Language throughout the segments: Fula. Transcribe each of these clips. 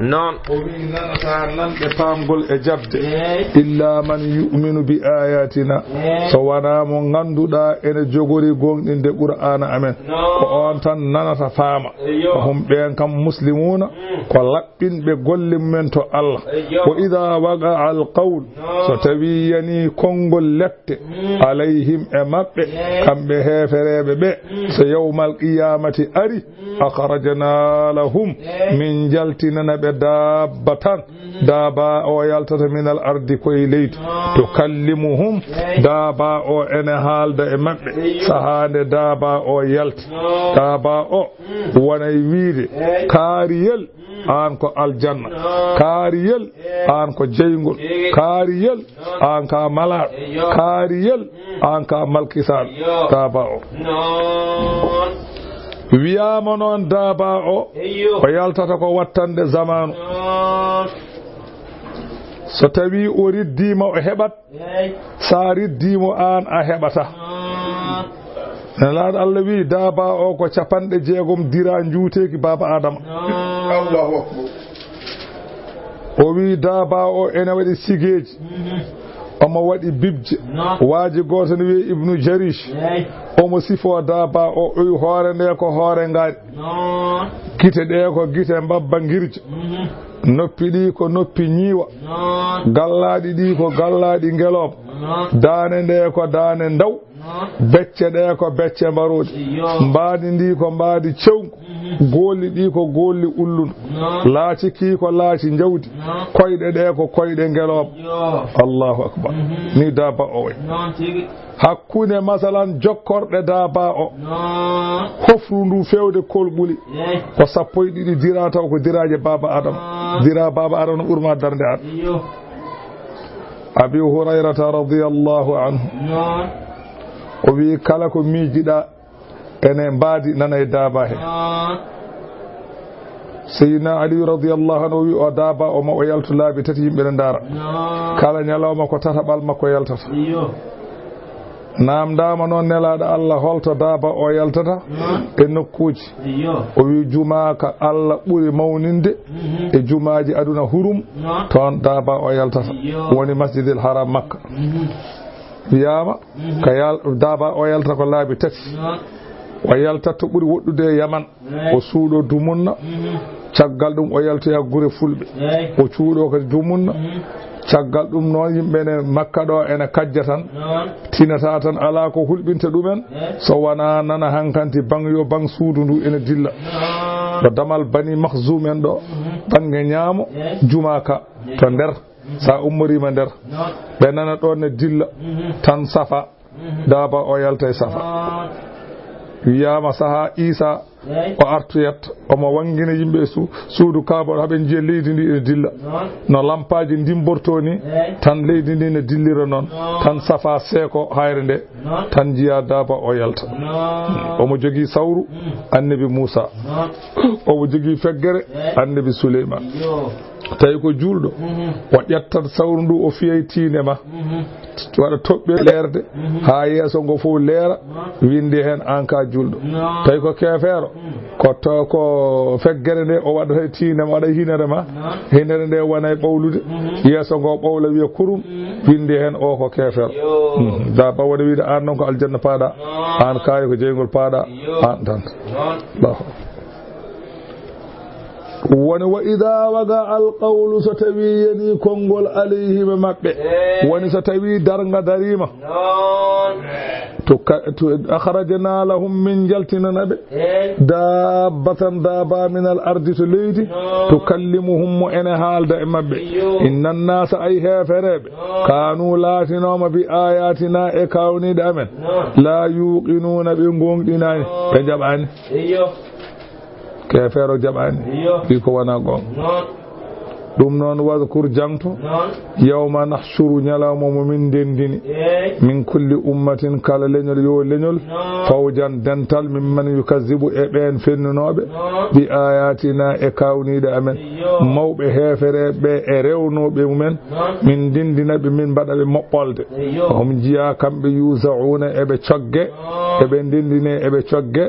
non o wi nanata nanɓe paamgol e jabde illa man yuminu bi ayatina so wona mo ganduɗa ene jogori gonɗinde qur'ana amen ko on tan nanata faama hum ɓen kam muslimuna ko laɓɓinɓe golle mumen to Allah wa ida waga al qawl so tawi yani konngol lette alayhim e maɓɓe kamɓe heefereɓe ɓe so yawmal qiyamati ari akhrajna lahum min jaltinana ɓe dabba tan daaba o yaltata min al ardi koye leydi to kallimuhum daaba o ene haalda e maɓɓe sahande daaba o yalti daaba o wonay wiide kaariyel an ko aljanna kaariyel an ko jeygol kaariyel an ka malaɗo kaariyel an ka malkisaɗo daaba o wiyama noon daaba o yaltata ko wattande zamanu so tawi o riddima o heɓat sa riddimo an a heɓata nelaɗo Allah wi daaba o ko 60 dira juuteki baba adama Allahu akbar o wi daaba o ene waɗi sigeji omo waɗi bibje waaji goto ne wiye ibnu jarish omo sifo daaba o wi hoore nde ko hoore ngaari gite ɗe ko gite mbabba girja noppi ɗi ko noppi ñiiwa gallaɗi ɗi ko gallaɗi ngelooba daane nde ko daane ndaw becce ɗe ko becce mbaruɗe mbaadi ndi ko mbaadi cewgu golli ɗi ko golli ulluno laaci ki ko laaci jawdi koyɗe ɗe ko koyɗe ngelooba Allahu akbar ni daaba o way hakkunde masalan jokkorɗe daaba o hofru ndu fewde kolɓuli ko 12 dira taw ko diraje baba adama dira baba adama no ɓurma darde an abi hurayrata radiyallahu anhu o wi kala ko miijiɗa ene mbaadi nana e daaba he Seydina Ali radiyallahu anhu o wi o daaba o ma o yaltu laabi tati yimɓe ne ndaara kala ñalawma ko tataɓal makko yaltata namdama noon nelaɗo Allah holto daaba o yaltata e nokkuji o wi jumaka Allah ɓuri mawninde e jumaji aduna hurum toon daaba o yaltata woni masjidil haram makka wiyama ko daaba o yaltata ko laabi tati o yaltatto ɓuri woɗɗude e yaman o suuɗo dumunna caggal ɗum o yaltoya gure fulɓe o cuuɗo kadi dumunna caggal ɗum noon yimɓene makka ɗo ene kajja tan tinata tan ala ko hulɓinta ɗumen so wona nana hankanti bangyo bang suudu ndu ene dilla ɗo damal bani mahzoum en ɗo bange ñaamo jumaka to nder sa ummorima nder ɓe nana ɗo ne dilla tan safa daaba o yalta e safa wiyama saha Isa o artoyat omo wangina yimɓe suudu kaaba haɓe jiya leydi ndi ene dilla no lampaji dimborto ni tan leydi ndi ne dillira noon tan safa seeko hayre nde tan jiya daaba o yalta omo jogui sawru annabi Moussa omo jogui feggere annabi Souleyman tawi ko julɗo o ƴettat sawru ndu o fiyay tiine ma waɗa toɓɓe leerde ha yeeso ngo fof leera windi hen an ka julɗo tawi ko keefeero ko feggere nde o waɗata tiine ma waɗa hinere ma hinere nde wona e ɓawlude yeeso ngo ɓawla wiya kurum windi hen o ko keefeero daaba waɗa wiide an noon ko aljanna paaɗa an kaari ko jeygol paaɗa an tan woni wa ida waga alqawlu so tawi yani konngol alayhim maɓɓe woni so tawi darga darima to akhrajna lahum min jaltinana ɓe dabbatan daaba min al ardi to leydi tukallimuhum mo ene haalda e maɓɓe inna nnasa ay heefereɓe kanu laatinoma bi ayatina e kawniɗe amen la yuqinuna ɓe gonɗinani ɓe jaɓani keefeero jaɓani wi ko wona gonga ɗum noon wadkur jangto yawma nahshuru ñalawma mo min ndendini min kulli ummatin kala leñol yo leñol fawjan dental mimman yukazzibu e ɓen fennunoɓe bi ayatina e kawniɗe amen mawɓe heefereɓe e rewnoɓe mumen min ndindinaɓe min mbaɗaɓe moɓɓolde hom jiya kamɓe yusauna eɓe cogge eɓe ndendine eɓe cogge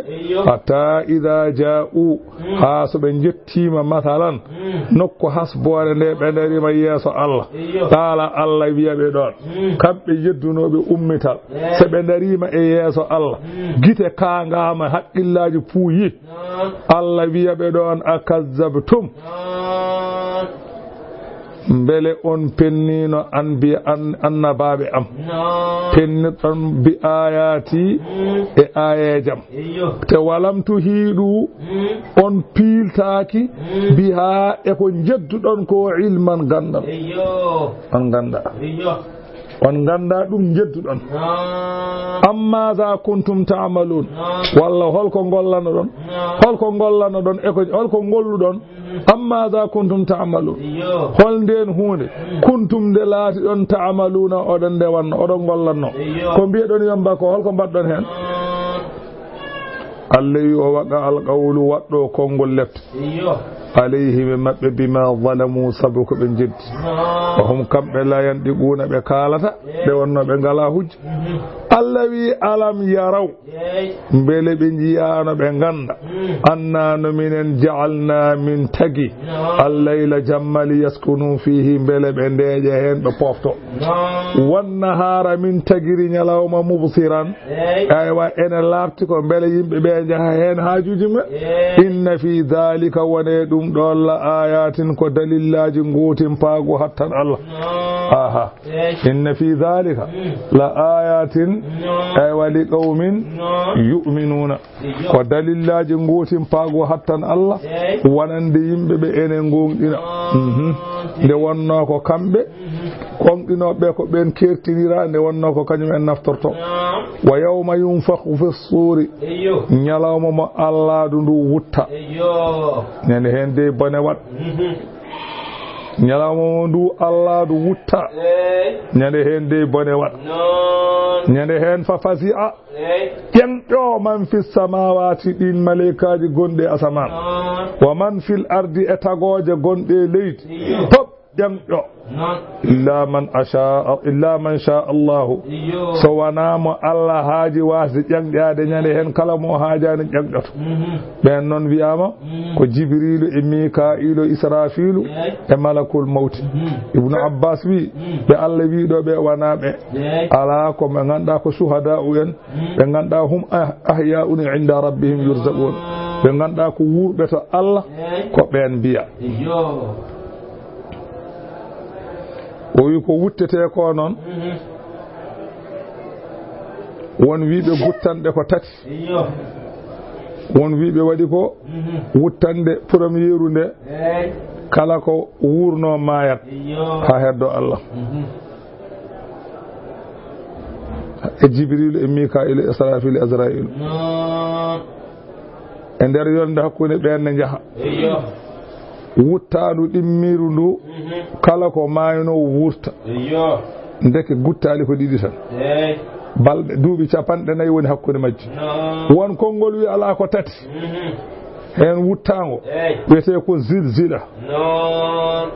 hatta ida ja'u ha so ɓe jettima mathalan nokku hasbore nde ɓe darima yeeso Allah taala Allah wiyaɓe ɗon kamɓe yeddunoɓe ummital so ɓe darima e yeeso Allah gite kangama haqqillaji puuyi Allah wiyaɓe ɗon akazzabtum mbele on pennino annabaɓe am penniɗon bi ayati e ayejam te walam tu hiiɗu on piiltaki biha eko jedduɗon ko ilman gandal on ganda ɗum jedduɗon amma za kuntum ta'malun walla holko gollano ɗon eko holko golluɗon amma za kuntum ta'malun hol nden hunde kuntum de laati ɗon ta'maluna oɗon nde wanno oɗon gollanno ko mbiyeɗon yomba ko holko mbaɗɗon hen Allah wi o waɗa alqawlu waɗɗo konngol lefte alayhim maɓɓe bima zalamu sabu ko ɓe jeddi wa hum kamɓe la yanɗiɓuna ɓe kaalata ɓe wonno ɓe ngala hujja Allah wi alam yaraw mbele ɓe jiyano ɓe ganda anna no minen ja'alna min tagi allayla jammali yaskunu fihi mbele ɓe ndeeƴe hen ɓe pofto wannahara min tagiri ñalawma mubsiran aywa ene larti ko mbele yimɓe ɓe jaha hen hajuji maɓɓe inna fi dhalika wone ɗum ɗon la ayatin ko dalillaji ngutin paago hattan Allah aha inna fi dhalika la ayatin ay wali qaumin yu'minuna ko dalillaji ngutin paago hattan Allah wonande yimɓe ɓe enen gonɗina nde wonno ko kamɓe konɗinoɓe ko ɓen kertinira nde wonno ko kañum en naftorto wa yawma yunfakhu fi suri ñalawma mo alladu ndu wutta nene hen de bone wat ñalawma mo ndu alladu wutta ñande hen de bone wat ñande hen fa fasi'a ƴenɗo man fi samawati ɗin malaikaji gonɗe asaman wa man fil ardi e tagoje gonɗe leydi pop ƴenɗo illa man sha Allahu so wanamo Allah haaji wasde ƴenƴade ñande hen kala mo haajani ƴenƴoto ɓen noon wiyama ko Jibrilu e Mika'ilu Israfilu e malakul mawti Ibnu Abbas wi ɓe Allah wiɗo ɓe wanaɓe ala ko ɓe ganduɗa ko suhada'u en ɓe ganduɗa hum ahya'un 'inda rabbihim yurzaqun ɓe ganduɗa ko wurɓe to Allah ko ɓen mbiya o wi ko wuttete ko noon won wiɓe guttanɗe ko tati won wiɓe waɗi ko wuttande premiére nde kala ko wurno mayat ha heddo Allah e Jibril e Mikail e Israfil e Azrail e nder yonde hakkunde ɓen ne jaha wuttanu ɗimmiru ndu kala ko mayno wurta ndeke guttali ko ɗiɗi tan balɗe duuɓi 40 woni hakkude majji won konngol wi ala ko tati hen wuttango wiyete ko zilzila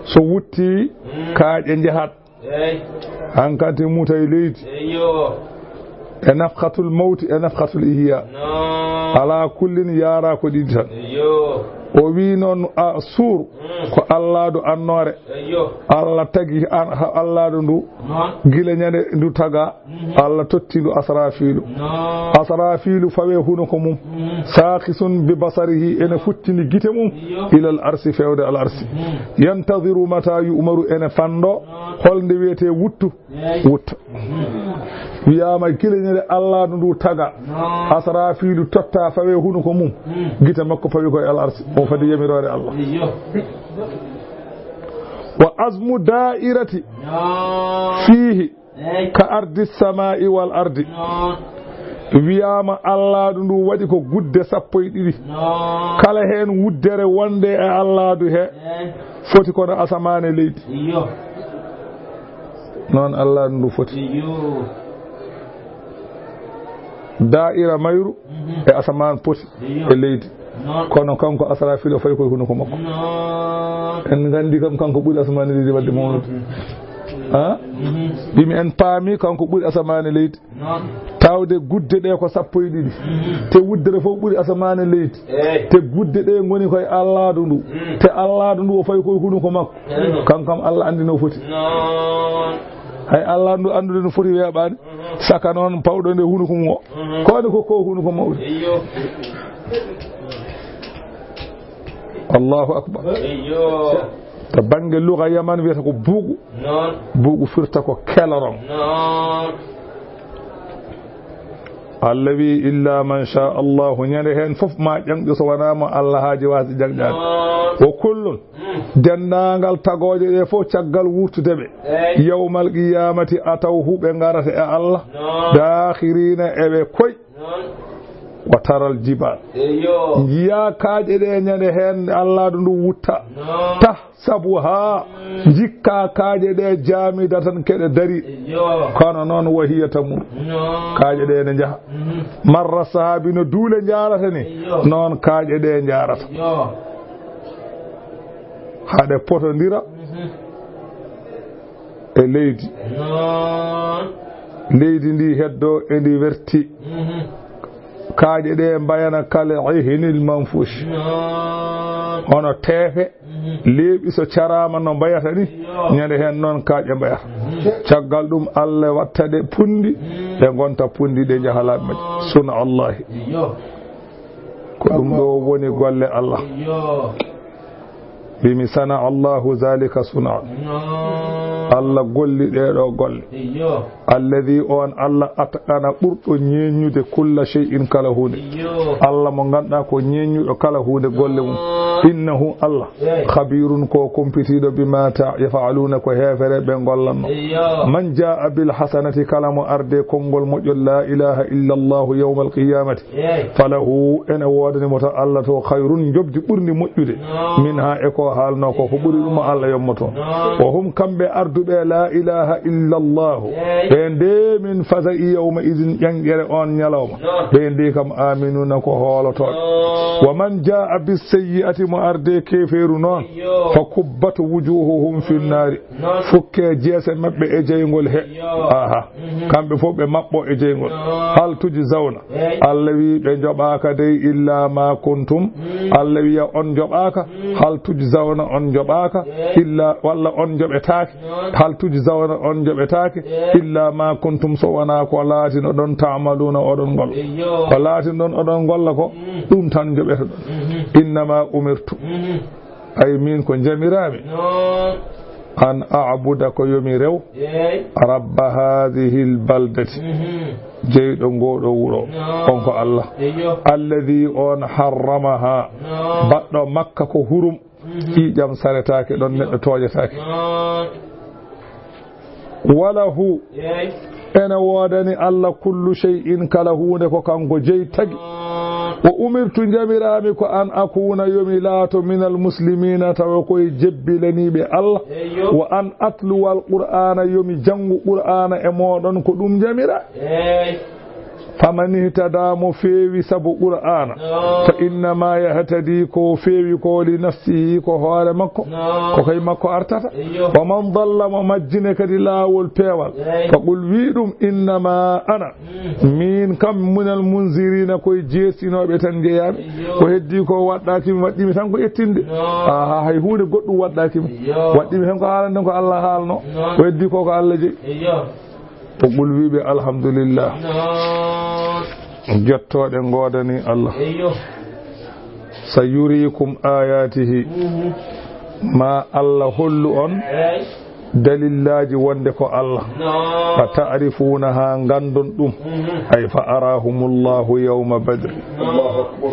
so wutti kaaƴe jahat hankanti muta e leydi e nafhatul mawti e nafhatul ihya ala kullin yara ko ɗiɗi tan o wi noon suur ko alladu annore Allah tagi alladu ndu gila ñande ndu taga Allah totti ndu asrafilu fawe hunuko mum sakisun bi basarihi ene futtini gite mum ilal arsi fewde al arsi yantadiru mata yu'maru ene fando holnde wiyete wuttu wutta wiyama gila ñande alladu ndu taga asrafilu totta fawe hunuko mum gite makko fawi koye al arsi o fadi yamirore Allah wa azmu da'irati fihi ka ardi samai wal ardi wiyama alladu ndu waɗi ko gudde 12 kala hen wuddere wonde e alladu he foti kono asamane leydi noon alladu ndu foti da'ira mayru e asaman poti e leydi kono kanko asrafilo fay koye hunuko makko en gandi kam kanko ɓuuri asmani ɗiɗi wadde mawnude ha bimi en paami kanko ɓuri asamane leydi tawde gudde ɗe ko 12 te wuddere fof ɓuri asamane leydi te gudde ɗe ngoni koye alladu ndu te alladu ndu o fayi koye hunu ko makko kankam Allah andi no foti hay Allah ndu andude no foti weeɓade saka noon pawɗo nde hunu ko mum o kowani ko hunu ko mawɗi Allahu akbar to bange luga yaman wiyata ko buugu firta ko kelaron Allah wi illa man sha Allah ñande hen fof ma ƴamɗi so wonama Allah haaji wasi jangɗade o kullun dendagal tagoje ɗe fof caggal wurtudeɓe yawmal qiyamati atawhu ɓe garata e Allah dakhirina eɓe koy wa taral jibal jiya kaaje ɗe ñande hen Allah ndu wutta ta sabu ha jikka kaaje ɗe jaamida tan keɗe dari kono noon wahiyata mum kaaje ɗe ne jaha marra saabi no duule jarata ni noon kaaje ɗe jarata haɗe potodira e leydi leydi ndi heddo e ndi werti kaaje ɗe mbayana kala hinil manfush hono teefe leeɓi so carama no mbayata ni ñande hen noon kaaƴe mbayata caggal ɗum Allah watta ɗe pundi ɗe gonta pundi ɗe jahalaɓe majji suna Allahi ko ɗum ɗo woni golle Allah bimi sana Allahu zalika suna Allah golli ɗeɗo golle alladi on Allah atqana ɓurɗo ñeñude kulla shay'in kala hunde Allah mo ganduɗa ko ñeñuɗo kala hunde golle mum innahu Allah khabirun ko kompitiɗo bima yafaluna ko hefere ɓe gollanno man jaa bil hasanati kala mo arde konngol moƴƴol la ilaha illa Allah yawma al qiyamati falahu ene wodani mo ta Allah to khayrun jobdi ɓurdi moƴƴude min ha e ko haalno ko ɓuri ɗum Allah yommoto wa hum kamɓe arduɓe la ilaha illa Allah ɓe nde min fasa'i yawma idin ƴanƴere on ñalawma ɓe ndi kam aminuna ko hoolotoɓe wa man jaa bis sayyi'ati mo arde keferu noon fa kubbat wujuhuhum fin nari fukke jeese mabɓe e jeygol he aha kamɓe fof ɓe mabɓo e jeygol hal tujzawna Allah wi ɓe joɓaka dey illa ma kuntum Allah wiya on joɓaka hal tujzawna on joɓaka illa walla on joɓetake hal tujzawna on joɓetake illa ma kuntum so wona ko laatino ɗon ta'maluna oɗon golla ko laatino ɗon oɗon golla ko ɗum tan joɓeta ɗon innama umirtu ay min ko jamirami an a'buda ko yomi rew rabba hadhihi albaldati jeyɗo ngoɗo wuro on ko Allah alladhi on harramaha baɗɗo makka ko hurum ƴiƴam saretake ɗon neɗɗo toƴetake walahu ene wodani Allah kullu shay'in kala hunde ko kanko jeyi tagi wa umirtu jamirami ko an akuna yomi laato minal muslimina tawa koye jebbilaniɓe Allah wa an atluwa alqur'ana yomi jangu qur'ana e moɗon ko ɗum jamira faman ihtada mo feewi sabu qur'ana fa innama yahtadi ko feewi ko li nafsihi ko hoore makko ko kay makko artata wa man dalla mo majjine kadi laawol peewal fa qul wi ɗum innama ana min kam munal munzirina koye jeestinoɓe tan jeeyaɓe ko heddi ko waɗɗakimi waɗɗimi tan ko ettinde aha hay hunde goɗɗum waɗɗakimi waɗɗimi tan ko haalande ko Allah haalno ko heddi ko Allah jeeyi to ɓul wiɓe alhamdulillah jettoɗe godani Allah sayurikum ayatihi ma Allah hollu on dalillaji wonde ko Allah fa ta'rifunaha gandon ɗum ay fa arahumullahu yawma badr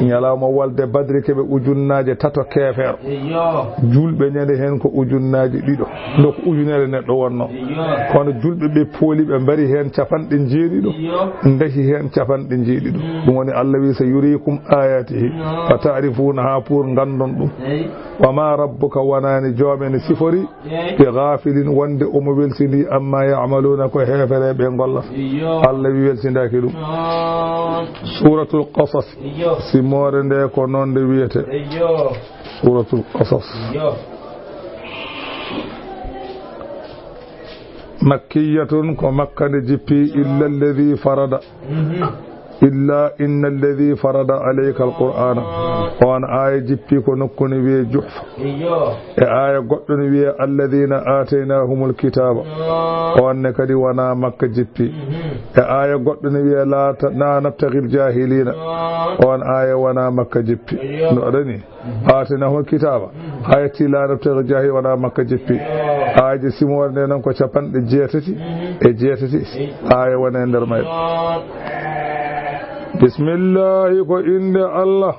ñalawma walde badri keɓe ujunnaje tato keefeero julɓe ñande hen ko ujunnaji ɗiɗo ndo ko ujunere neɗɗo wonno kono julɓe ɓe pooli ɓe mbari hen capanɗe jeeɗiɗo dahi hen capanɗe jeeɗiɗo ɗum woni Allah wi so yurikum ayatihi fa ta'rifunaha pour gandon ɗum wa ma rabbuka wonani joomene sifori ɓe gafilin wonde omo weltindi amma ya'maluna ko hefere ɓe gollata Allah wi weltindaki ɗum suratul qasas simore nde ko noon nde wiyete suratul qasas makkiyatun ko makkande jippi illa alladhi farada إلا إن الذي فرض عليك القرآن وأن آية جبك نكون بي جحفة آية قطن بي الذين آتيناهم الكتاب وأن كدي ونا مكة جبي آية قطن بي لا نبتغي الجاهلين وأن آية ونا مكة جبي نؤذني آتيناهم الكتاب آية لا نبتغي الجاهلين ونا مكة جبي آية جسمو ورنينم كو شابان جيتتي آية ونا ندرمي بسم الله كو إند الله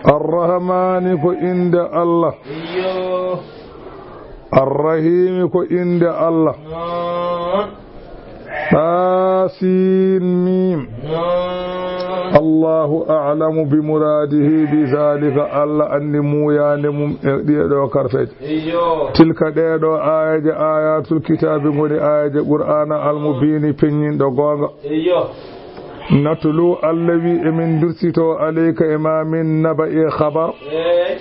الرحمن كو إند الله الرحيم كو إند الله تاسين ميم الله أعلم بمراده بذلك الله أني مويا نمم ديدو كرفت تلك ديدو آيات الكتاب غني آيات القرآن المبين بنين دو غونغ نتلو الذي من درسيتو عليك إمام نبأ خبر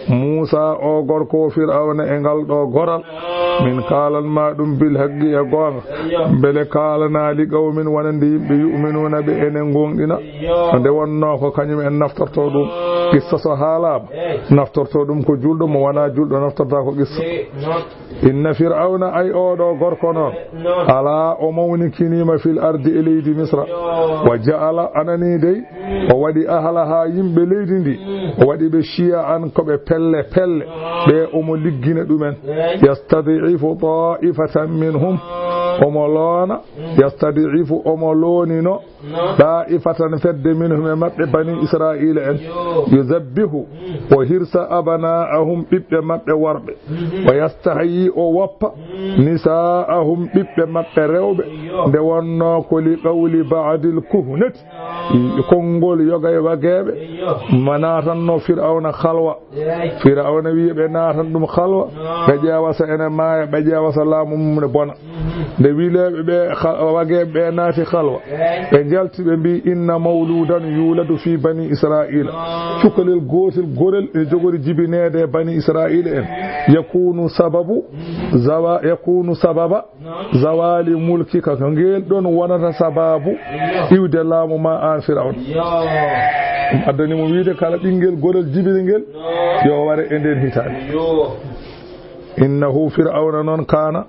موسى أو غركو فرعون إنغال دو غرال من قال المادم بالحق يغون بل قالنا لقوم ونندي بيؤمنون بأن غوندنا ande wonno ko kanyum en naftorto dum qissa so halab naftorto dum ko juldo mo wana juldo naftorta ko qissa inna fir'auna ay odo gorko non ala o mawni kinima fil ardi ilaydi misra wa ja'ala anani dey o wadi ahlaha yimbe leydi ndi o wadi be shi'a an ko be pelle be o mo liggina dumen yastad'ifu ta'ifatan minhum omolona yastad'ifu omolonino da'ifatan fedde minhum mabbe bani isra'ila en yuzabbihu wa hirsa abana'ahum bibbe mabbe warbe wa yastahyi o woppa nisa'ahum bibbe mabbe rewbe de wonno ko li qawli ba'dil kuhnat kongol yogay wagebe manatanno fir'auna khalwa fir'auna wiibe natan dum khalwa be jawasa ene maaya be jawasa laamu mum bona de wiilebe be wagebe be naati khalwa be jaltibe bi inna mawludan yuladu fi bani isra'ila cukalel gotel gorel e jogori jibinede bani isra'ila en yakunu sababa zawali mulkika ko ngel don wonata sababu iwde laamu ma an fir'aun addani mo wiide kala bingel gorel jibinengel yo ware e den hitande innahu fir'auna non kana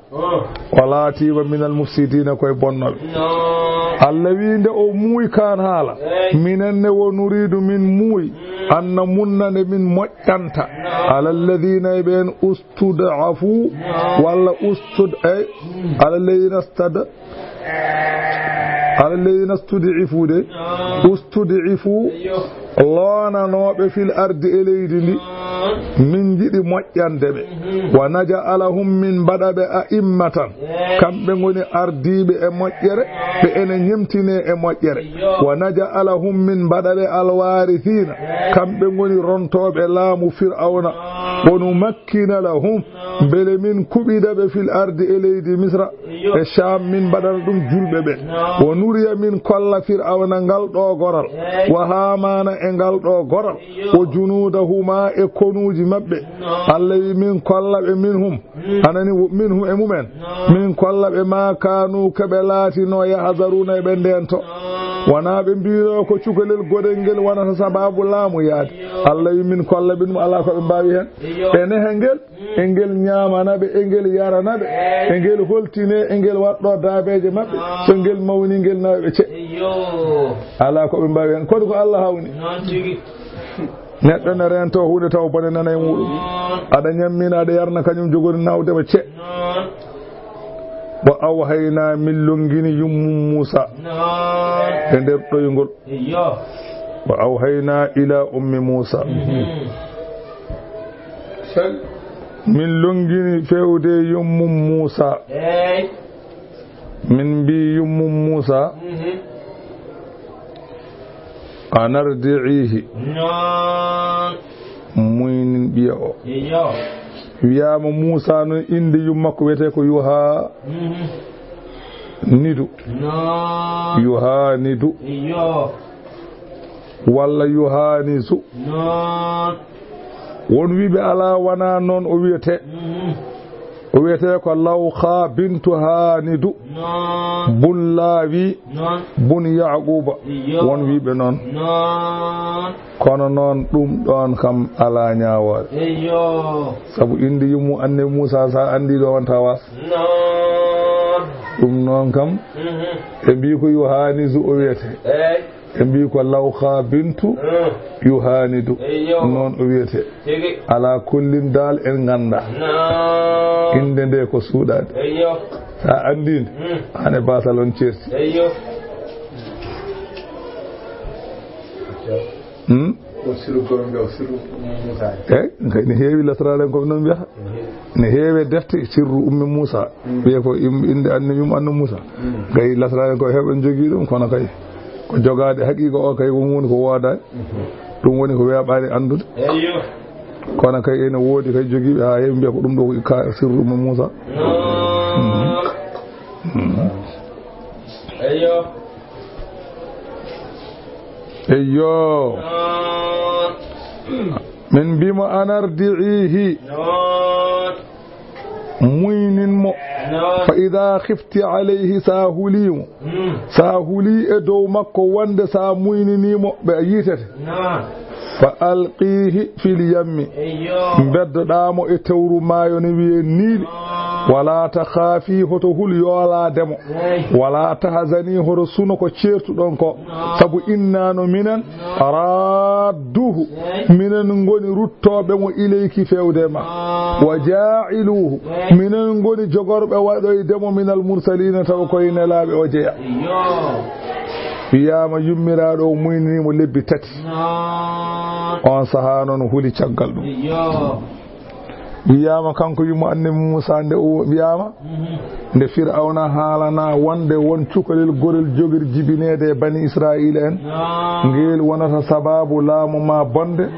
walati wa min al-mufsidin koy bonnobe Allah wiinde o muuy kan hala minenne wo nuridu min muuy anna munnane min moƴƴanta ala alladhina ben ustud'afu walla ustud'a ala alladhina stud'ifu de ustud'ifu lona nobe fil ardi elaydi min jidi moƴƴande be wa naja'alahum min badabe a'immatan kambe ngoni ardibe e moƴƴere be ene nyemtine e moƴƴere wa naja'alahum min badabe alwarithina kambe ngoni rontobe laamu fir'auna wonu makkina lahum bele min kubidabe fil ardi elaydi misra e sham min badal dum julbe be wa nuriya min kolla fir'auna ngal do goral wa hamana e ngal do goral o junudahuma e konuji mabbe allahi min kollabe minhum anani minhum e mumen min kollabe ma kanu kabe latino yahzaruna be ndento wana be mbiro ko cukalel godel ngel wana sababu laamu yaade allahi min kollabe dum ala ko be mbawi hen ene hengel engel nyaamana be engel yarana be engel holtine engel waddo daabeje mabbe so ngel mawni ngel nawbe ce ala ko be mbawi hen ko Allah hawni neddo ne rento huude taw bone nana e mudum ada nyammina ada yarna kanyum jogori nawde be ce wa awhayna min longini yummum Musa e nder doyngol wa awhayna ila ummi Musa min longini fewde yummum Musa min bi yummum Musa anardi'ihi muinin biya o wiyama Musa no inde yummakko wete ko yuha nidu walla yuhanisu won wibe ala wana non o wiyete o wiyete ko Lawkha bintu Hanidu bun Laawi bun Yaquba won wiiɓe noon kono noon ɗum ɗon kam ala ñaawore sabu indi yummu annabi Musa sa andi ɗo wonta was ɗum noon kam ɓe mbi ko Yohanisu o wiyete ɓe mbi ko Lawkha bintu Yohanidu noon o wiyete ala kullin dal en ganda inde nde ko suuɗade sa andinde hane basal on certi ne heewi lasraren ko noon mbiyata ne heewe defte sirru ummi Musa wiye ko inde annabi Musa gay lasraren ko heɓen jogii ɗum kono kay ko jogaade haqiqa o kay woni ko woodani ɗum woni ko weeɓaani andude kono kay ene woodi kay jogiiɓe haa heewi mbiya ko ɗum ɗo ko sirru ummi Musa eyyo min mbimo anardi'ihi muyninmo fa ida khifti alayhi sa huli e dow makko wonde sa muyninimo ɓe yitete fa alqihi fil yammi beddoɗamo e tewru maayo ne wiye niili wala takhafi hoto hul yolademo wala tahzani hoto suno ko certuɗon ko sabu innano minen radduhu minen goni ruttoɓe mo ilayki fewde ma wa ja'iluhu minen goni jogorɓe waɗoydemo minal mursalina taw koye nelaɓe o jeeya wiyama yummiraɗo o muyninimo lebbi tati on saha noon huuli caggal ɗum wiyama kanko yimo annabi Musa nde o wiyama nde Fir'auna haalana wonde won cukalel gorel jogir jibinede e bani Israila en ngel wonata sababu laamu ma bonde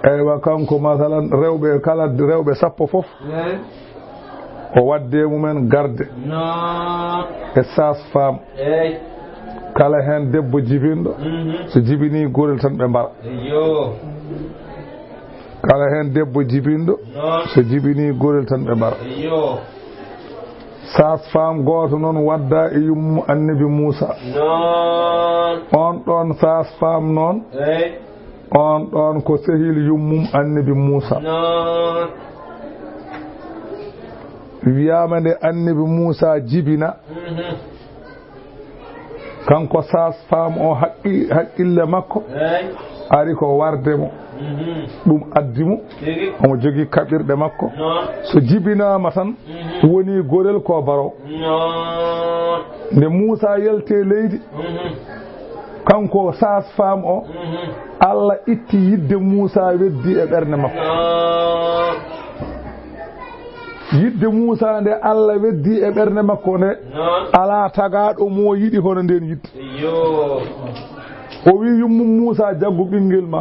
eywa kanko masalan rewɓe kala rewɓe sappo fof o wadde mumen garde e sage-femme kala hen debbo jibinɗo so jibini gorel tan ɓe mbara kala hen debbo jibinɗo so jibini gorel tan ɓe mbara sage-femme goto noon wadda e yummu annabi Musa on ɗon sage-femme noon on ɗon ko sehil yummum annabi Musa wiyama nde annabi Musa jibina kanko sage-femme o haqqille makko ari ko wardemo ɗum addimo omo jogii kaɓirɗe makko so jibinama tan woni gorel ko baro nde Musa yelte leydi kanko sage-femme o Allah itti yidde Musa weddi e ɓernde makko yidde Musa nde Allah weddi e ɓernde makko nde ala tagaɗo mo yiɗi hono nden yidde o wi yummu Musa jaggu ɓinguel ma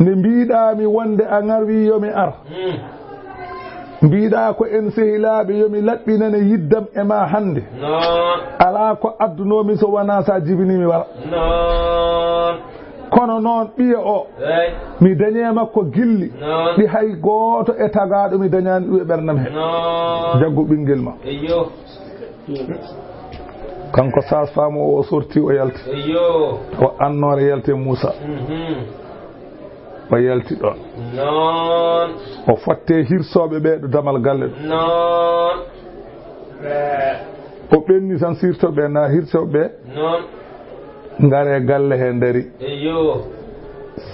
nde mbiɗami wonde a garwi yomi ar mbiɗa ko en sehilaɓe yomi laɓɓinane yiddam e ma hande ala ko addunomi so wona sa jibinimi wara kono noon ɓiya o mi dañe makko gilli ɗi hay goto e tagaɗo mi dañani ɗum e ɓernam he jaggu ɓinguel ma kanko sage-femme o sorti o yalti o annore yalte Musa o yalti ɗon o fotte hirsoɓe ɓe ɗo damal galle o ɓenni tan sirtoɓe na hirsoɓe ngare galle he dari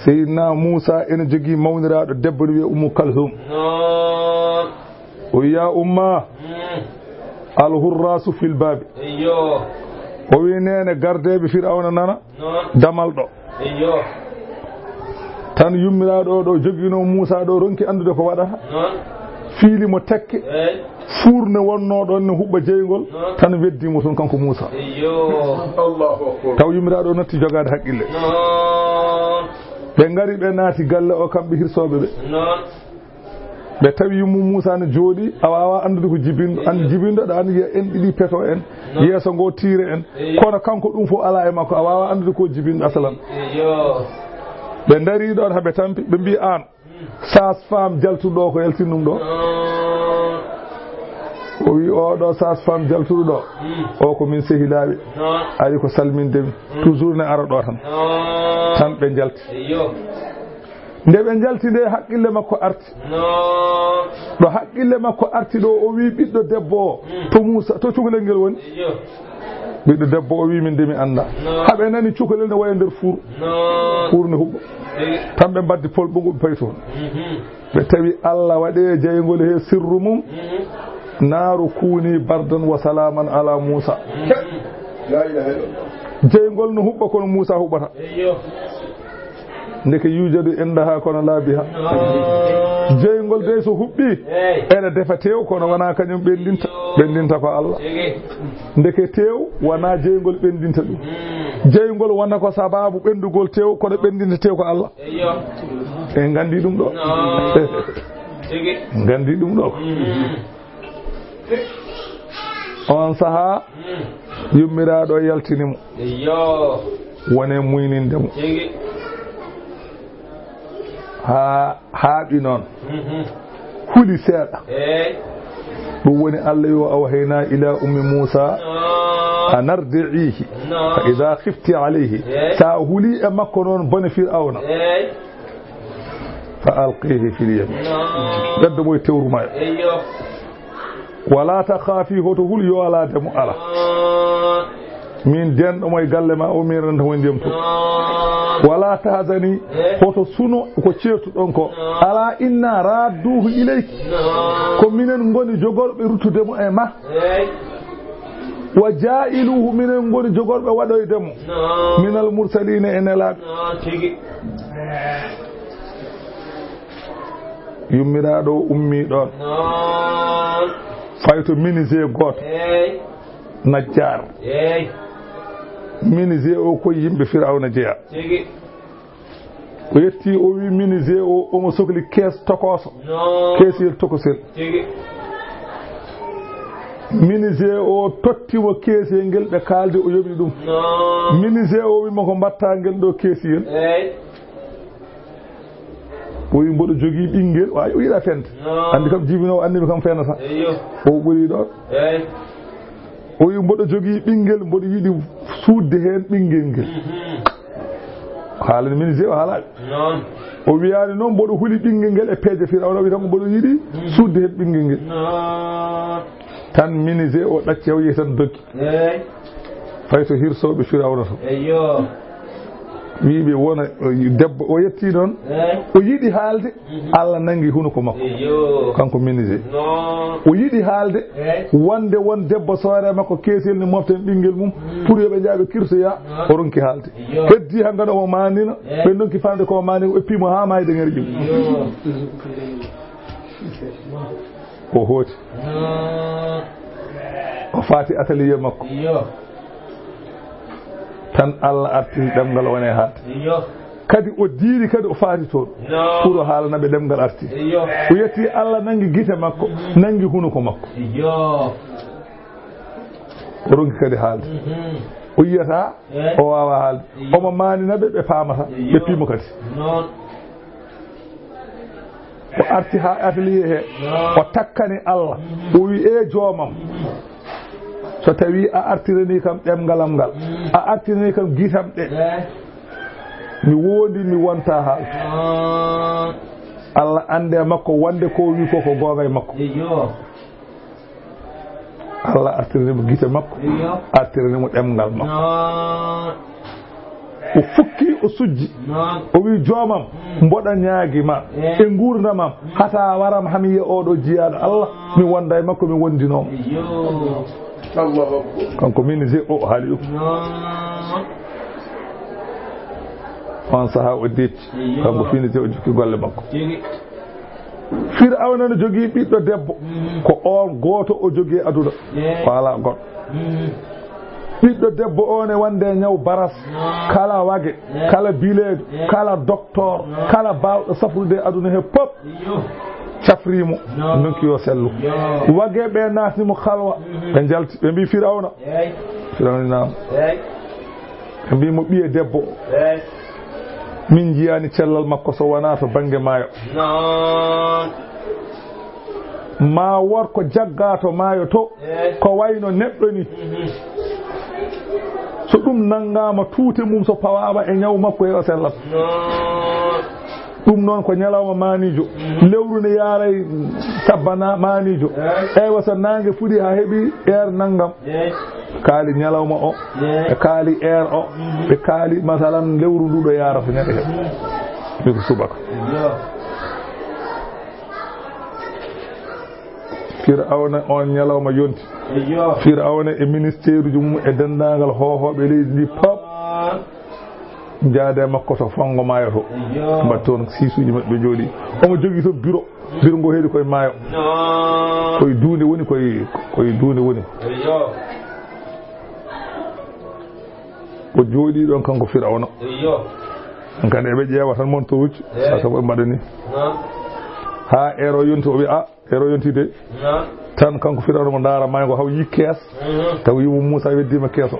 Seydina Musa ene jogii mawniraaɗo debbo wiye Ummu Kalsum o wiya umma alhurrasu fil babi o wi nene gardeɓe Fir'auna nana damal ɗo tan yummiraɗo ɗo jogino Musa ɗo ronki andude ko waɗata fiili mo tekke fuurne wonno ɗon ne huɓɓa jeygol tan weddimo toon kanko Musa taw yummiraɗo natti jogade haqqille ɓe ngari ɓe naati galle o kamɓe hirsoɓe ɓe tawi yummu Musa ne jooɗi a wawa andude ko jibinɗo andi jibinɗo ɗa andi en ɗiɗi peto en yeeso ngo tiire en kono kanko ɗum fof ala e makko a wawa andude ko jibinɗo asalan ɓe dari ɗon haɓe tampi ɓe mbi an sage-femme jaltuɗo ko yaltin ɗum ɗo o wi oɗo sage-femme jaltuɗo ɗo o ko min sehilaɓe ari ko salmindemi toujours ne ara ɗo tan ɓe jalti nde ɓe jalti nde haqqille makko arti ɗo haqqille makko arti ɗo o wi ɓiɗɗo debbo o to Moussa to cukalel ngel woni ɓiɗɗo debbo o wi min de mi anda haɓe nani cukalel ne waya nder fuur ne huɓɓa tan ɓe mbaddi pol ɓugu ɓe payi toon ɓe tawi Allah waɗe jeygol he sirru mum naaru kuuni bardan wa salaman ala Moussa jeygol no huɓɓa kono Moussa huɓɓata ndeke yujadu indaha kono laabiha jeygol de so huɓɓi ene defa tew kono wona kañum ɓendinta ko Allah ndeke tew wona jeygol ɓendinta ɗum jeygol wona ko sababu ɓendugol tew kono ɓendinta tew ko Allah en gandi ɗum ɗo gandi ɗum ɗo on saha yummiraɗo yaltinimo wone muynindemo ha haaɓi noon huli seeɗa ɗum woni Allah yo awhayna ila ummi Moussa an ardi'ihi fa ida khifti alayhi sa huli e makko noon bone Fir'auna fa alqihi fil yam gaddo moye tewru mayo wala takhafi hoto hul yo ala demo ala min denɗo moye galle ma o min renta mo ndiyam to wala tahzani hoto suno ko ceertuɗon ko ala inna radduhu ilayki ko minen ngoni jogorɓe ruttudemo e ma wa jailuhu minen ngoni jogorɓe waɗoydemo minal mursalina e nelaɓe yummiraɗo ummi ɗon fayto ministre goto Najjar ministre o koye yimɓe Firawna jeeya o yetti o wi ministre o omo sohli kees tokoso keesiyel tokosel ministre o tottimo keesiyel ngel ɓe kalde o yoɓi ɗum ministre o wimo ko mbatta ngel ɗo keesiyel o wi mboɗo jogii ɓinguel wawi o yiɗa fende andi kam jibinowo andimi kam fenata o ɓuri ɗon o wi mboɗo jogii ɓinguel mboɗo yiɗi suudde heen ɓinguel ngel haalani ministre o haalaɓe o wiyani noon mboɗo huli ɓinguel ngel e peeje Firawna wi tan mboɗo yiɗi suudde heen ɓinguel ngel tan ministre o ɗacci o yihi tan doggi fay to hirsoɓe Firawna to wiɓe wona debbo o yetti noon o yiɗi haalde Allah nangi hunuko makko kanko ministre o yiɗi haalde wonde won debbo soore makko keesel ne moften ɓinguel mum pour yoɓe jaaɓe kirsoya o ronki haalde heddi han gana o manino ɓe donki famde ko mani o eppimo ha mayde ngere ƴum o hooti o faati atelier makko tan Allah artiri ɗemgal wone haalde kadi o diiri kadi o faati toon pour o haalanaɓe ɗemgal arti o yetti Allah nangi gite makko nangi hunuko makko o ronki kadi haalde o yiyata o wawa haalde omo maninaɓe ɓe paamata ɓe piimo kadi o arti ha atelier he o takkani Allah o wi e joomam so tawi a artirani kam ɗemgalam ngal a artirani kam gitam ɗe mi wondi mi wonta haal Allah ande makko wonde ko wi ko gonga e makko Allah artirani mo gite makko artirani mo ɗemgal makko o fukki o sujji o wi joomam mboɗa ñaagi ma e gurdamam hata waram hami yiya oɗo jiyaɗo Allah mi wonda e makko mi wondinoma kanko ministre o haali ɗum on saha o decci kanko finité o jokki golle makko Firawna no jogii ɓiɗɗo debbo ko on gooto o jogii aduna ko alaa goɗɗo ɓiɗɗo debbo o ne wonde ñaw baras kala wage kala bileedo kala docteur kala baawɗo safrude aduna he pop cafrimo donki yo sellu wage ɓe naatnimo halwa ɓe jalti ɓe mbi Firawna nam ɓe mbimo ɓiye debbo min jiyani cellal makko so wona to bange maayo ma wor ko jaggato maayo to ko wayno neɗɗo ni so ɗum nangama tuute mum so pawama e ñaw makko e o sellat ɗum noon ko ñalawma manijo lewru ne yaaray sabbana manijo eywa so nangue fuɗi ha heeɓi heure naggam kaali ñalawma o ɓe kaali heure o ɓe kaali masalan lewru nduɗo yarata neɗɗo heeɓ miko subaka Firawna on ñalawma yonti Firawna e ministére uji mum e dendagal hohoɓe leydi ndi pop jaade makko to fango maayo to mbaɗ toon sisuji maɓɓe jooɗi omo jogui to bureau ngo heedi koye maayo koye duunde woni koye duunde woni o jooɗi ɗon kanko Firawna kadi eɓe ƴeewa tan mon to wucci sabu ɓe mbaɗa ni ha ero yonti o wi a ero yonti de tan kanko Firawna mo ndaara maayo ngo haw yi kees taw yimo Moussa weddima kees o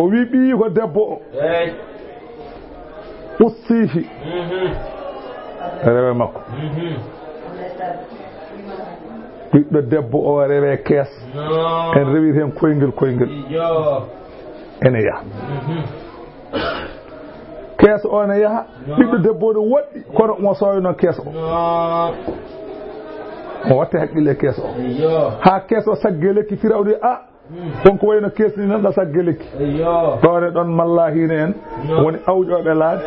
wi ɓii ko debbo o ussihi rewe makko ɓiɗɗo debbo o rewe kees en rewit hen koyngel ene yaha kees o ne yaha ɓiɗɗo debbo ne woɗɗi kono mo soyno kees o watte haqqille kees o ha kees o sagge lekki Firawna a wonko wayno kees ni nanɗa sagge lekki ɗone ɗon mallahine en woni awƴoɓe laaɗi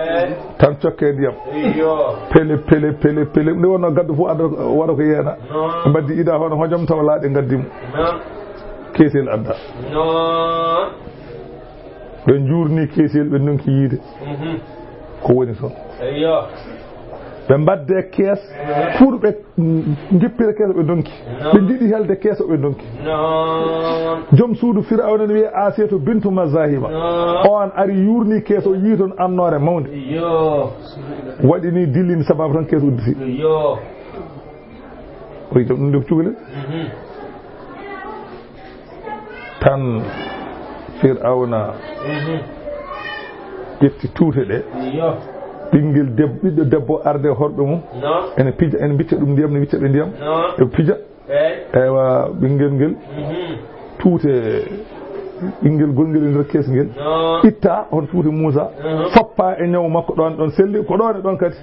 tan cokke ndiyam pele nde wonno gaddu fof adda waɗa ko yeena mbaddi ida hono hojom taw laaɗi gaddimo keesel adda ɓe jurni keesel ɓe donki yiide ko woni toon ɓe mbadde kees pour ɓe jippira kees ɓe donki ɓe jiɗi helde kees o ɓe donki joom suudu Firawna ne wiye Asiyatu bintu Mazahima on ari yurni kees o yii toon annore mawde waɗi ni dillini sababu tan kees udditi o yi ɗum def cukalel tan Firawna ƴetti tuute ɗe ɓinguel ɓiɗɗo debbo arde horɓe mum ene pija ene bicca ɗum ndiyam ne wicca ɓe ndiyam e pija ewa ɓinguel ngel tuute ɓinguel gonguel e nder kees ngel itta on tuute Moussa foppa e ñaw makko ɗon selli ko ɗon e ɗon kadi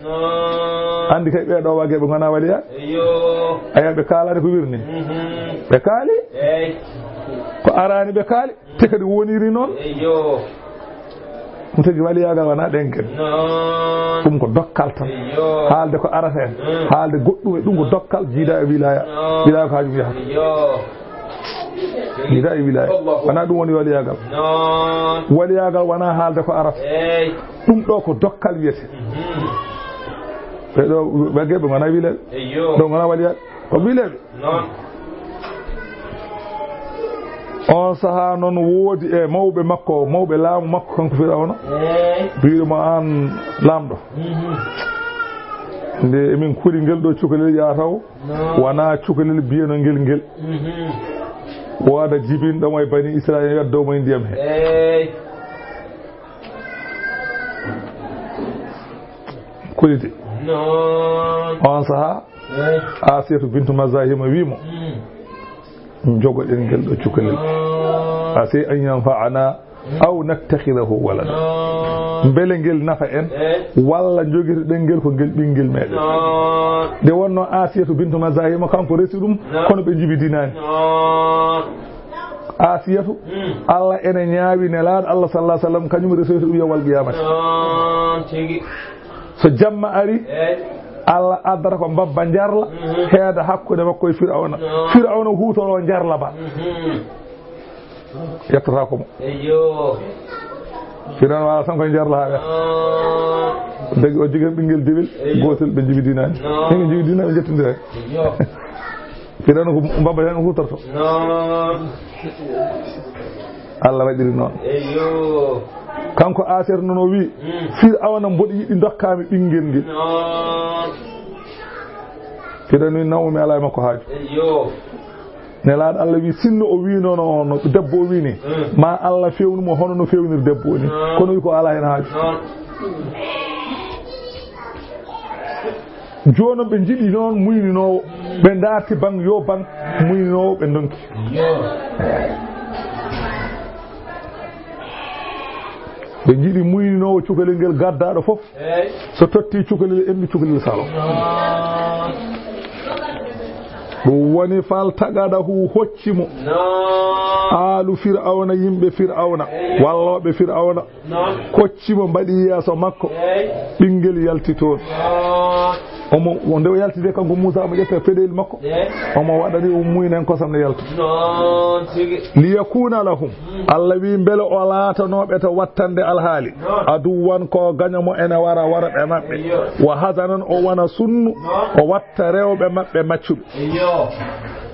andi kay ɓeeɗo wage ɓe gona waliya aya ɓe kaalani ko wirni ɓe kaali ko arani ɓe kaali te kadi woniri noon ɗum tagi waliyagal wona ɗenken ɗum ko dokkal tan haalde ko arata en haalde goɗɗum e ɗum ko dokkal jiida e wilaya ko hajum yahata jiida e wilaya wona ɗum woni waliyagal wona haalde ko arata ɗum ɗo ko dokkal wiyete ɓeɗo waggeɓe gona wileɓe ɗo gona waliyaɓe ko wileɓe on saha noon woodi e mawɓe makko mawɓe laamu makko kanko Firawna mbiɗomo an lamɗo nde emin kuuri ngel ɗo cukalel yataw wona cukalel biyano ngel wooda jibinɗomo e bani Israil weddowmo e ndiyam he kulide on saha Asiyatu bintu Mazahima wimo jogoɗen ngel ɗo cukalel ase an yanfa'ana aw nattakhidahu walada beele ngel nafa en walla jogirɗen ngel ko ngel ɓinguel meɗen nde wonno Asiyatu bintu Mazahima kanko resi ɗum kono ɓe jibidinani Asiyatu Allah ene ñaawi nelaaɗo Allah sallallahu alaihi wasallam kañum resoyta ɗum yowal qiyamati so jamma ari Allah addata ko mbabba jarla heeda hakkude makko e Firawna huutoro jarla ba yettata ko mo Firawna wala tan ko jarla ha dagi o jogui ɓinguel dewel gotel ɓe jibidinani ɓe jibidinani ɓe jettodira Firawna ko mbabba tan huutorto Allah waɗiri noon kanko Asiyatu noon o wi Firawna mboɗo yiɗi dokkami ɓinguel ngel Firawna nawmi ala makko haaju nelaaɗo Allah wi sinno o wi noon no debbo o wi ni ma Allah fewnumo hono no fewnir debbo o ni kono wi ko ala hen haaju jono be jidi non muynino be ndati bang yo bang muynino be donki be jidi muynino cukalel ngel gaddado fof so totti cukalel emmi cukalel salo woni fal tagadahu hoccimo alu fir'auna yimbe fir'auna wallobe fir'auna koccimo mbadi yaso makko bingel yalti ton omo wonde yaltide kanko Musa mo jetta fedel makko omo wadani muynen kosam ne yaltu li yakuna lahum Allah wi bele o laatanobe to wattande alhaali aduwan ko gañamo ene wara be mabbe wa hadanan o wana sunnu o watta rewbe mabbe maccube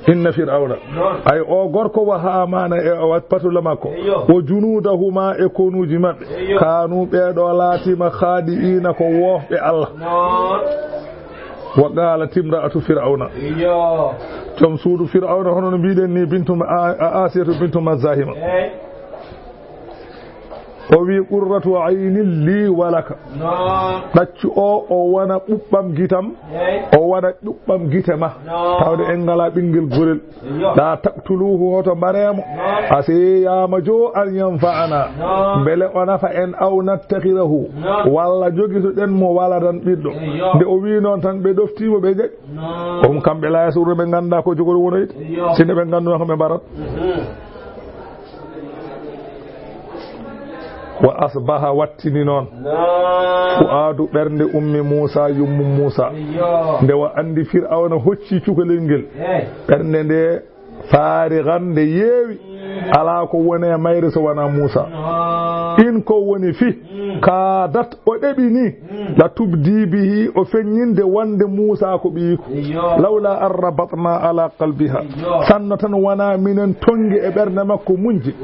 inna fir'auna ay o gorko wa hamana e o patula makko o junudahuma e konuji mabbe kanu be do laatima khadiina ko wofbe Allah wa qalat imra'atu fir'auna tom suudu fir'auna hono biiden ni bintu asiyatu bintu mazahima o wi qurratu aynin li walaka daccu o wana bubbam gitam o wana dubbam gitema tawde en ngala bingel gorel da taqtuluhu hoto baremo asiyama jo an yanfa'ana bele onafa en aw nattakhirahu walla jogiso den mo wala dan biddo de o wi non tan be doftimo be je on kambe la suru be ganda ko jogol wonoyde sinde be gandu ko be barat wa asbaha wattini non fuadu bernde ummi Musa yummu Musa nde wa andi fir'auna hocci cukalel ngel bernde nde faarigan de yewi ala ko woni mayre so wana Musa in ko woni fi kadat o debini la tubdi bihi o fenyinde wande Musa ko biiko lawla arrabatna ala qalbiha sannatan wana minen tongi e berne makko munji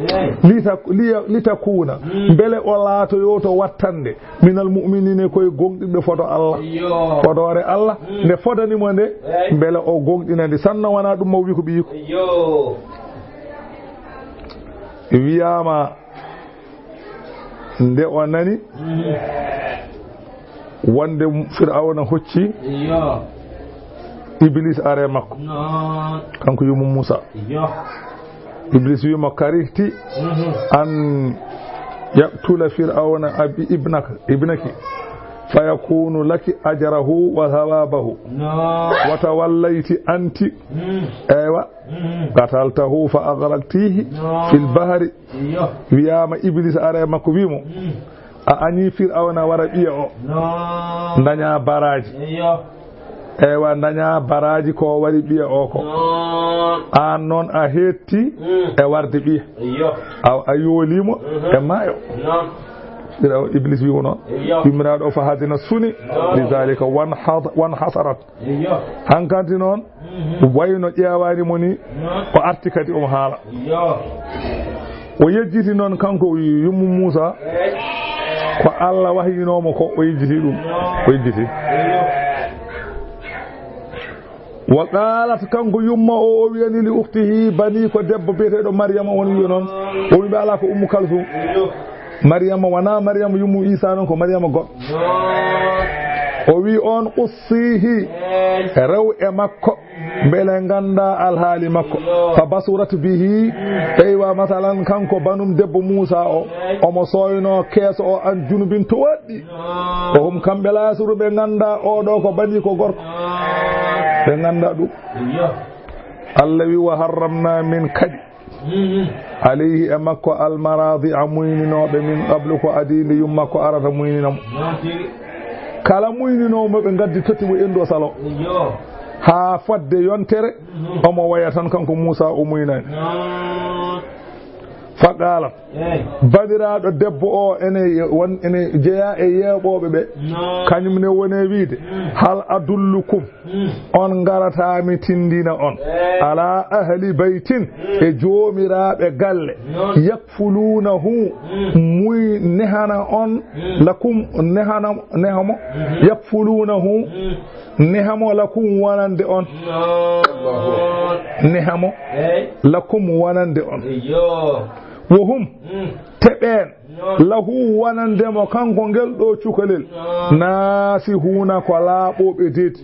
litakuna bele o laato yoto wattande minal mu'minina koy gongdibe fodo Allah fodore Allah ne fodani mo nde bele o gongdinande sanna wana dum mo wi ko biiko wiyama nde o nani wonde fir'auna hocci iblis are makko kanko yumu Musa iblis wi mo karihti an yaqtula fir'auna abi ibnaki fayakunu laki ajrahu wa thawabahu wa tawallayti anti aywa qataltahu fa aghraqtihi fil bahri wiyama iblis are makko wimo a ani fir'auna wara biya o ndanya baraji ewa ndanya baraji ko wari biya o ko an non a hetti e warde biya a yolimo e mayo iblis wi wono imraado fa hadina suni lidhalika wan hasarat hankanti non wayno ƴewani moni ko arti kadi o haala o yejjiti non kanko yummu Musa ko Allah wahyinomo ko o yejjiti dum o yejjiti wa qalat kanko yumma o wiyani li ukhtihi bani ko debbo beetedo Maryama woni non o wi ala ko ummu kalsum Maryama wana Maryama yummu Isa non ko Maryama god o wi on ussihi rew e makko bele ganda alhaali makko fa basurat bihi aywa masalan kanko banum debbo Musa o omo soyno keso o an junubin to waddi o hum kambe la suru be ganda o do ko bani ko gorko be ganda dum Allah wi wa harramna min kadi عليه أمكو المراضي عموينو بمن قبل كو أدين يوم كو أراد موينو كلا موينو مبنغدي تتبو إندو سالو ها فد يونتر أما وياتن كنكو موسى أموينان فقالت badiraado debbo o ene jeya e yeebobe be kanyum ne wone wiide hal adullukum on garata mi tindina on ala ahli baytin e joomiraabe galle yakfulunahu muy nehana on lakum nehamo yakfulunahu nehamo lakum wanande on nehamo lakum wanande on وهم تبين lahu wanandemo kanko ngel ɗo cukalel naasi huuna ko laaɓoɓe deeti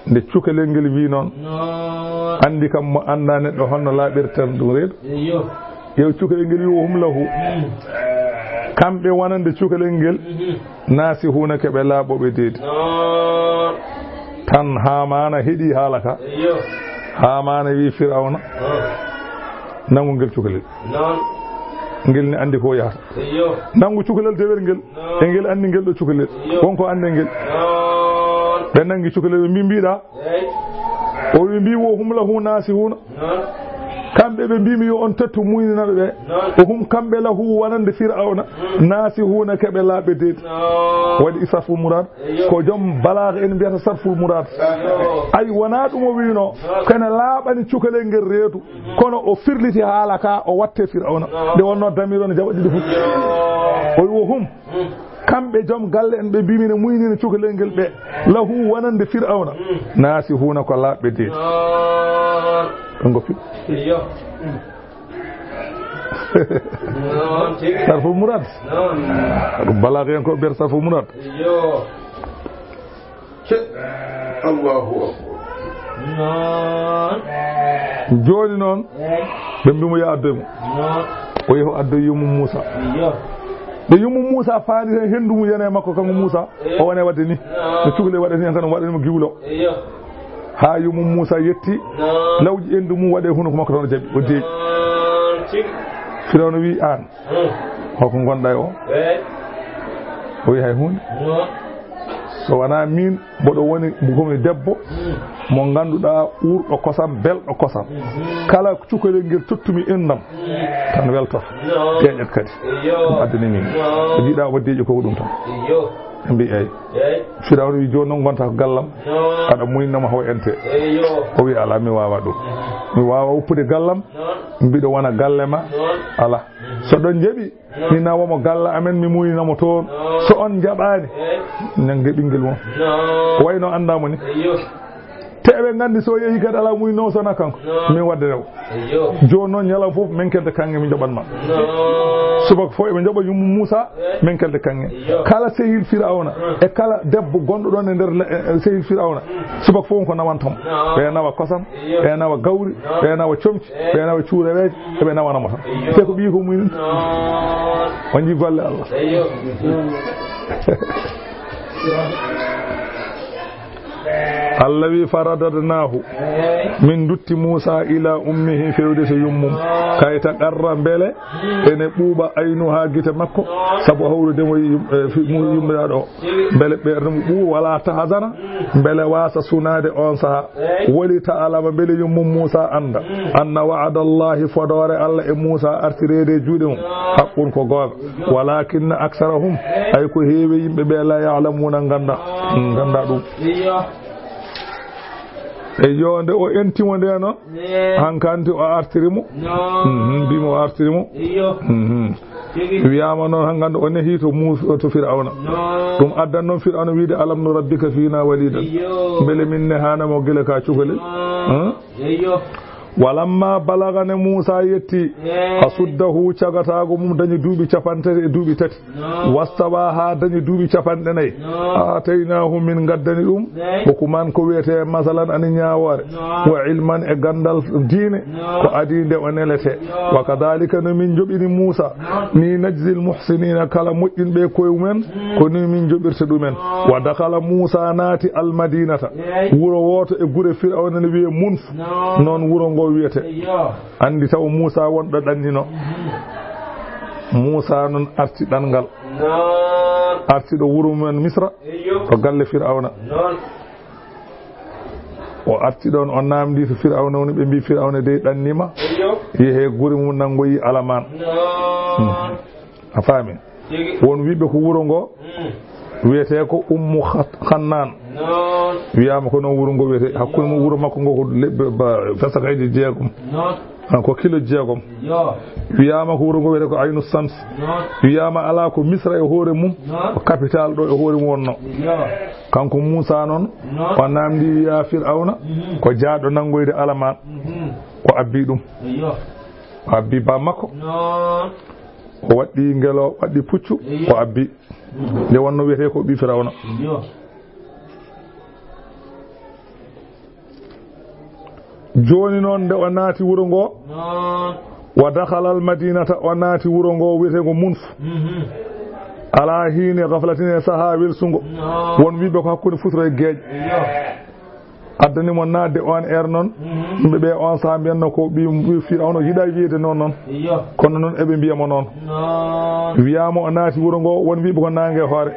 nde cukalel ngel wi noon andi kam mo annda neɗɗo honno laaɓirtan ɗum reedu yew cukalel ngel wi hum lahu kamɓe wonande cukalel ngel naasi huuna keɓe laaɓoɓe deeti tan Haamana heɗi haala ka Haamana wi Firawna nangu ngel cukalel ngel ne andi ko yahata nangu cukalel dewel ngel e ngel andi ngel ɗo cukalel wonko ande ngel ɓe nangi cukalel ɓe mbiɗa o wi mbi wo hum lahu nasihuna kamɓe ɓe mbimi yo on tettu muyninaɓe ɓe o hum kamɓe lahu wonande Firawna nasihuna keɓe laaɓe deeti waɗi sarful mourad ko joom balaga en mbiyata sarful mourad ay wona ɗum o wino kene laaɓani cukalel ngel reedu kono o firliti haala ka o watte Firawna nde wonno damiro ne jaɓa ɗiɗi fof o wi o hum kamɓe joom galle en ɓe mbimine muynina cukalel ngel ɓe lahu wonande Firawna nasihuna ko laaɓe deeti ɗon goppi sarful mourad ɗum balaga en ko ɓeer sarful mourad joni noon ɓe mbimo yo addoymo o yeho addoy yummum Moussa nde yummum Moussa faali hen henndu mum yana e makko kanko Moussa o wone wadde ni no cukalel waɗe ni tan waɗanimo giwlo ha yummum Moussa yetti lawji endu mum waɗe huno ko makko tan o jaɓi o deeƴi Firawna wi an hoko gonɗa e o wi hay hunde so wona min mboɗo woni komi debbo mo ganduɗa ɓurɗo kosam belɗo kosam kala cukalel ngel tottumi indam tan weltoto ƴeƴet kadi ɗum addani min o jiiɗa o deeƴi koko ɗum tan ɓe mbi eyyi Firawna wi joni noon gonta ko gallam aɗa muynama haw ente o wi ala mi wawa ɗum mi wawa woppude gallam mbiɗo wona galle ma ala so ɗon jaaɓi mi nawamo galle amen mi muynamo toon so on jaɓani nangge ɓinguel mon wayno andamo ni te eɓe gandi so yeehi kadi ala muyno sona kanko min wadde rew joni noon ñalam foof min kelde kange mi joɓatma subaka fof eɓe joɓa yummum Moussa min kelde kange kala sehil Firawna e kala debbo gonɗo ɗon e nder sehil Firawna subaka fof ko nawantamo ɓe nawa kosam ɓe nawa gawri ɓe nawa comci ɓe nawa cuureweje eɓe nawanamo tan te ko ɓii ko muynin o jii golle Allah Allah wi faradadnahu min dutti Moussa ila ummihi fewde so yummum kayta qarra beele ene ɓuuɓa aynu ha gite makko sabu hawrudemo yummiraɗo o beele ɓerde mo ɓuuɓa wala tahasana beele wasa sunade on saaha woli ta'alama beele yummum Moussa anda anna wa'ada Allahi fodore Allah e Moussa artirede juuɗe mum haqqun ko gonga walakinna aksarahum ay ko heewi yimɓe ɓe la ya'lamuna ganda ɗum e yonde o entimo nde noon hankanti o artirimo mbimo o artirimo wiyama noon hankkandi o nehi to Firawna ɗum addan noon Firawna wiide alam nu rabbika fina walidan beele min nehanamo guila ka cukalel walamma balagane Moussa yetti asuddahu cagatago mum dañi duuɓi capantati e duuɓi tati wastawa ha dañi duuɓi capanɗe nayyi ataynahu min gaddani ɗum hokuman ko wiyete masalan ani ñawore wa ilman e gandal diine ko adi nde o nelete wa kadhalika no min joɓini Moussa ni najzil muhsinina kala moƴƴinɓe koye mumen ko ni min joɓirta ɗumen wa dakala Moussa naati almadinata wuro woto e gure Firawna ne wiye Munf noon wuro ngo wiyete andi taw Moussa wonɗo ɗannino Moussa noon arti ɗanngal artiɗo wuro mumen Misra to galle Firawna o arti ɗon o namdi to Firawna woni ɓe mbi Firawna de ɗannima yehe guri mum nangoyi alaman a faami won wiɓe ko wuro ngo wiyete ko Ummu Khannan wiyama ko noon wuro ngo wiyete hakkude mo wuro makko ngo ko lebbe fesakayji jeegom ko kilo jeegom wiyama ko wuro ngo wiyete ko Aynu Sams wiyama ala ko Misra e hoore mum ko capital ɗo e hoore mum wonno kanko Moussa noon o namdi wiya Firawna ko jaaɗo nangoyde alaman o abbi ɗum o abbi ba makko o waɗɗi ngelo waɗɗi puccu o abbi nde wonno wiyete ko ɓi Firawna joni noon nde o naati wuro ngo wa dakhala al madinata o naati wuro ngo wiyete ko Munf ala hiine gaflatine saha welsungo won wiɓe ko hakkude futuro e geeƴe addanimo naatde on noon yimɓe ɓe on saha mbiyanno ko ɓi Firawna yiɗa wiyede noon kono noon eɓe mbiyamo noon wiyama o naati wuro ngo won wiɓe ko nangue hoore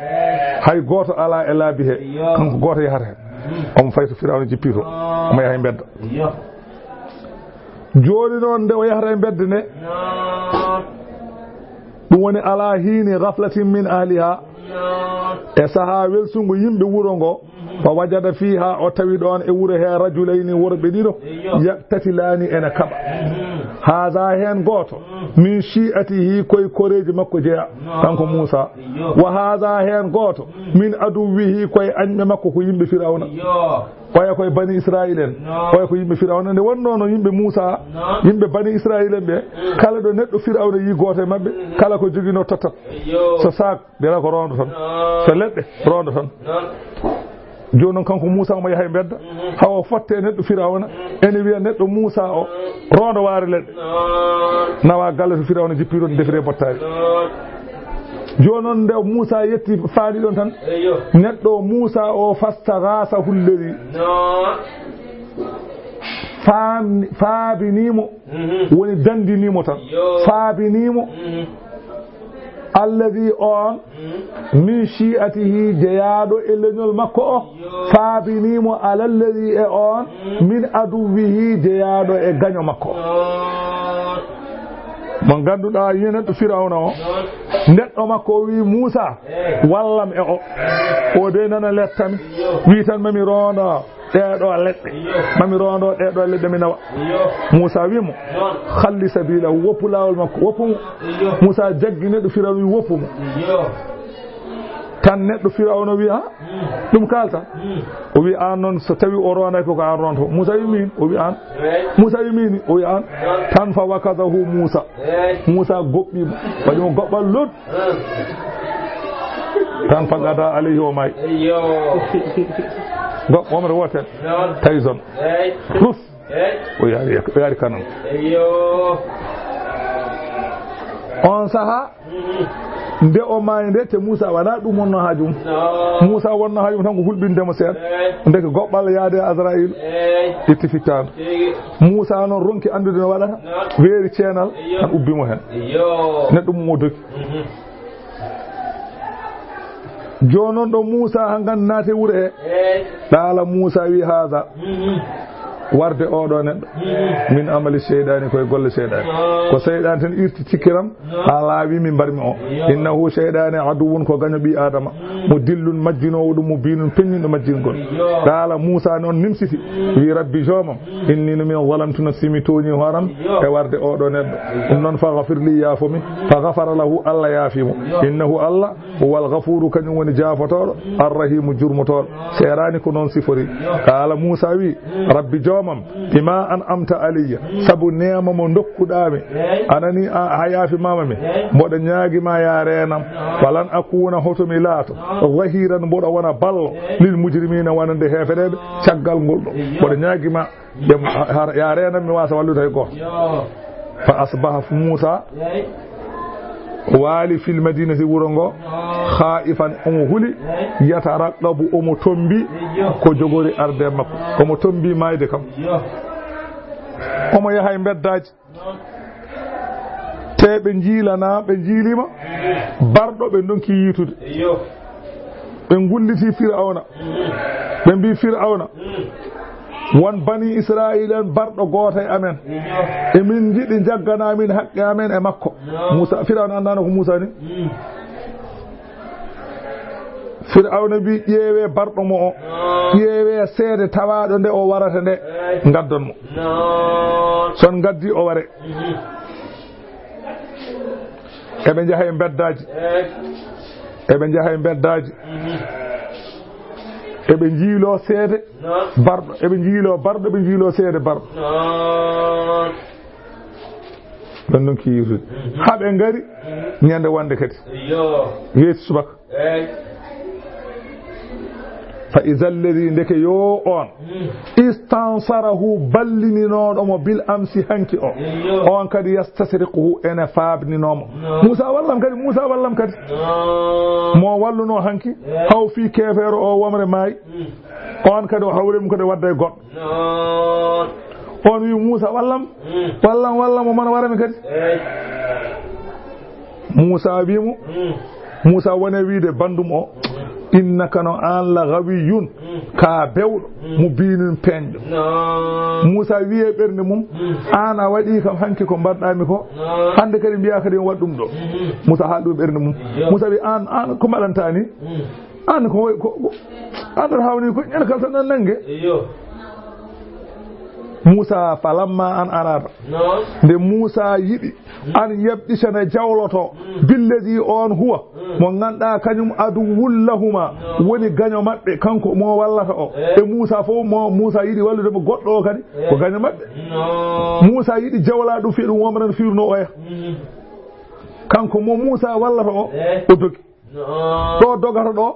hay goto ala e laabi he kanko goto yahata hen omo fay to Firawna jippi to omo yaha e bedda joni noon nde o yahata e bedde nde ɗum woni ala hiini gaflatin min ahliha e saha welsungo yimɓe wuro ngo fa wajada fiha o tawi ɗon e wuro he rajulayni worɓe ɗiɗo yaktatilani ene kaɓa haada hen goto min shi'atihi koye koreji makko jeeya kanko Moussa wa haada hen goto min aduwihi koye añɓe makko ko yimɓe Firawna oya koye bani Israil en oya ko yimɓe Firawna nde wonno no yimɓe Moussa yimɓe bani Israil en ɓe kala ɗo neɗɗo Firawna yi goto e mabɓe kala ko jogino tottat so sac mbiyata ko rondo tan so leɗɗe rondo tan joni noon kanko Moussa omo yaha e bedda hawo fotte neɗɗo Firawna ene wiya neɗɗo Moussa o rondo waare leɗɗe nawa galle to Firawna jippiɗo defire bottari joni noon nde Moussa yetti faali ɗon tan neɗɗo Moussa o fasta gasa hulleri faabinimo woni dandinimo tan faabinimo alladi on min shi'atihi jeyaɗo e leñol makko o faabinimo alalladi e on min aduwihi jeyaɗo e gaño makko mo ganduɗa yi neɗɗo Firawna o neɗɗo makko o wi Moussa wallam e o de nana lettami wi tan mami rondo ɗeɗo leɗɗe mami rondo ɗeɗo leɗɗe mi nawa Moussa wimo halli sabila woppu lawol makko woppumo Moussa jaggi neɗɗo Firawna wi woppumo tan neɗɗo Firawna wi ha ɗum kalta o wi an noon so tawi o ronday koko an ronto Moussa wi min o wi an Moussa wi min o wi an tan fa wakadahu Moussa goɓɓimo waɗimo goɓɓal lod tan fagada alayhi o may womre woten tawi zone ruf o yaari kanan on saha nde o maayi nde te Moussa wona ɗum wonno haajum Moussa wonno haajum tan ko hulɓindemo seeɗa ndeke goɓɓal yaade Azraïl itti fittano Moussa noon ronki andude no waɗata weeri ceenal tan ubbimo hen neɗɗo mum o doki joni noon ɗo Moussa hangan naate wuro he ɗaala Moussa wi haada warde oɗo neɗɗo min amali seyɗani koye golle seyɗani ko seyɗani tan irti cikkiram ha laawi min mbarmi o innahu seyɗani aduwun ko gaño ɓi adama mo dillun majjinowo ɗum mo binun peññinɗo majjingol ɗaala Moussa noon nimsiti wi rabbi jomam inni no min zalamtu nafsi mi toñi horam e warde oɗo neɗɗo ɗum noon fa gafirli yaafomi fa gafara lahu Allah yaafimo innahu Allah huwal gafuru kañum woni jaafotoɗo arrahimu jurmotoɗo serani ko noon sifori ɗaala Moussa wi rabbi jomam bima an amta aliya sabu nema mo dokkuɗami anani a yaafi mamami mboɗo ñaagima ya renam falan akuna hotomi laato zahiran mboɗo wona ballo lil mujrimina wonande hefeɗeɓe caggal ngol ɗo mboɗo ñaagima ya renam mi wasa wallude hay goto fa asbaha Moussa waali fil madinati wuro ngo khaifan omo huli yataraqabu omo tombi ko jogori arde makko omo tombi mayde kam omo yaha e beddaji te ɓe jiilana ɓe jiilima barɗo ɓe donki yitude ɓe gulliti Firawna ɓe mbi Firawna won bani Israil en barɗo goto e amen e min jiɗi jaggana min haqqe amen e makko Moussa Firawna andano ko Moussa ni Firawna wi ƴeewe barɗo mo o ƴeewe seede tawaɗo nde o warata nde gaddon mo son gaddi o ware eɓe jaha e beddaji eɓe jaha e beddaji eɓe jiilo seede barɗo eɓe jiilo barɗo eɓe jiilo seede barɗo ɗon noon ki yirtude haɓe ngari ñande wonde kadi weeti subaka fa iza alladi ndeke yo on istansarahu ballininoɗomo bil amsi hanki o on kadi yastasriquhu ene faabninomo Moussa wallam kadi mo walluno hanki haw fi kefeero o womre maayi on kadi o hawre mum kadi wadda e goɗɗo on wi Moussa wallam o mana warami kadi Moussa wimo Moussa wone wiide bandum o innaka no an la gawiyun ka bewɗo mo binin peñɗo Moussa wiye ɓernde mum an a waɗi kam hanki ko mbaɗɗami ko hande kadi mbiya kadi waɗ ɗum ɗo Moussa haal ɗum ɓernde mum Moussa wi an ko mbaɗanta ni an ko andata hawni ko ñande kala tan ɗon nangue Moussa falamma an arada nde Moussa yiɗi an yebɗitana jawloto billedi on huwa mo ganduɗa kañum adu wullahuma woni gaño maɓɓe kanko mo wallata o e Moussa fof Moussa yiɗi walludemo goɗɗo o kadi ko gaño maɓɓe Moussa yiɗi jawla ɗum fiya ɗum womrano firno oya kanko mo Moussa wallata o dogi ɗo dogata ɗo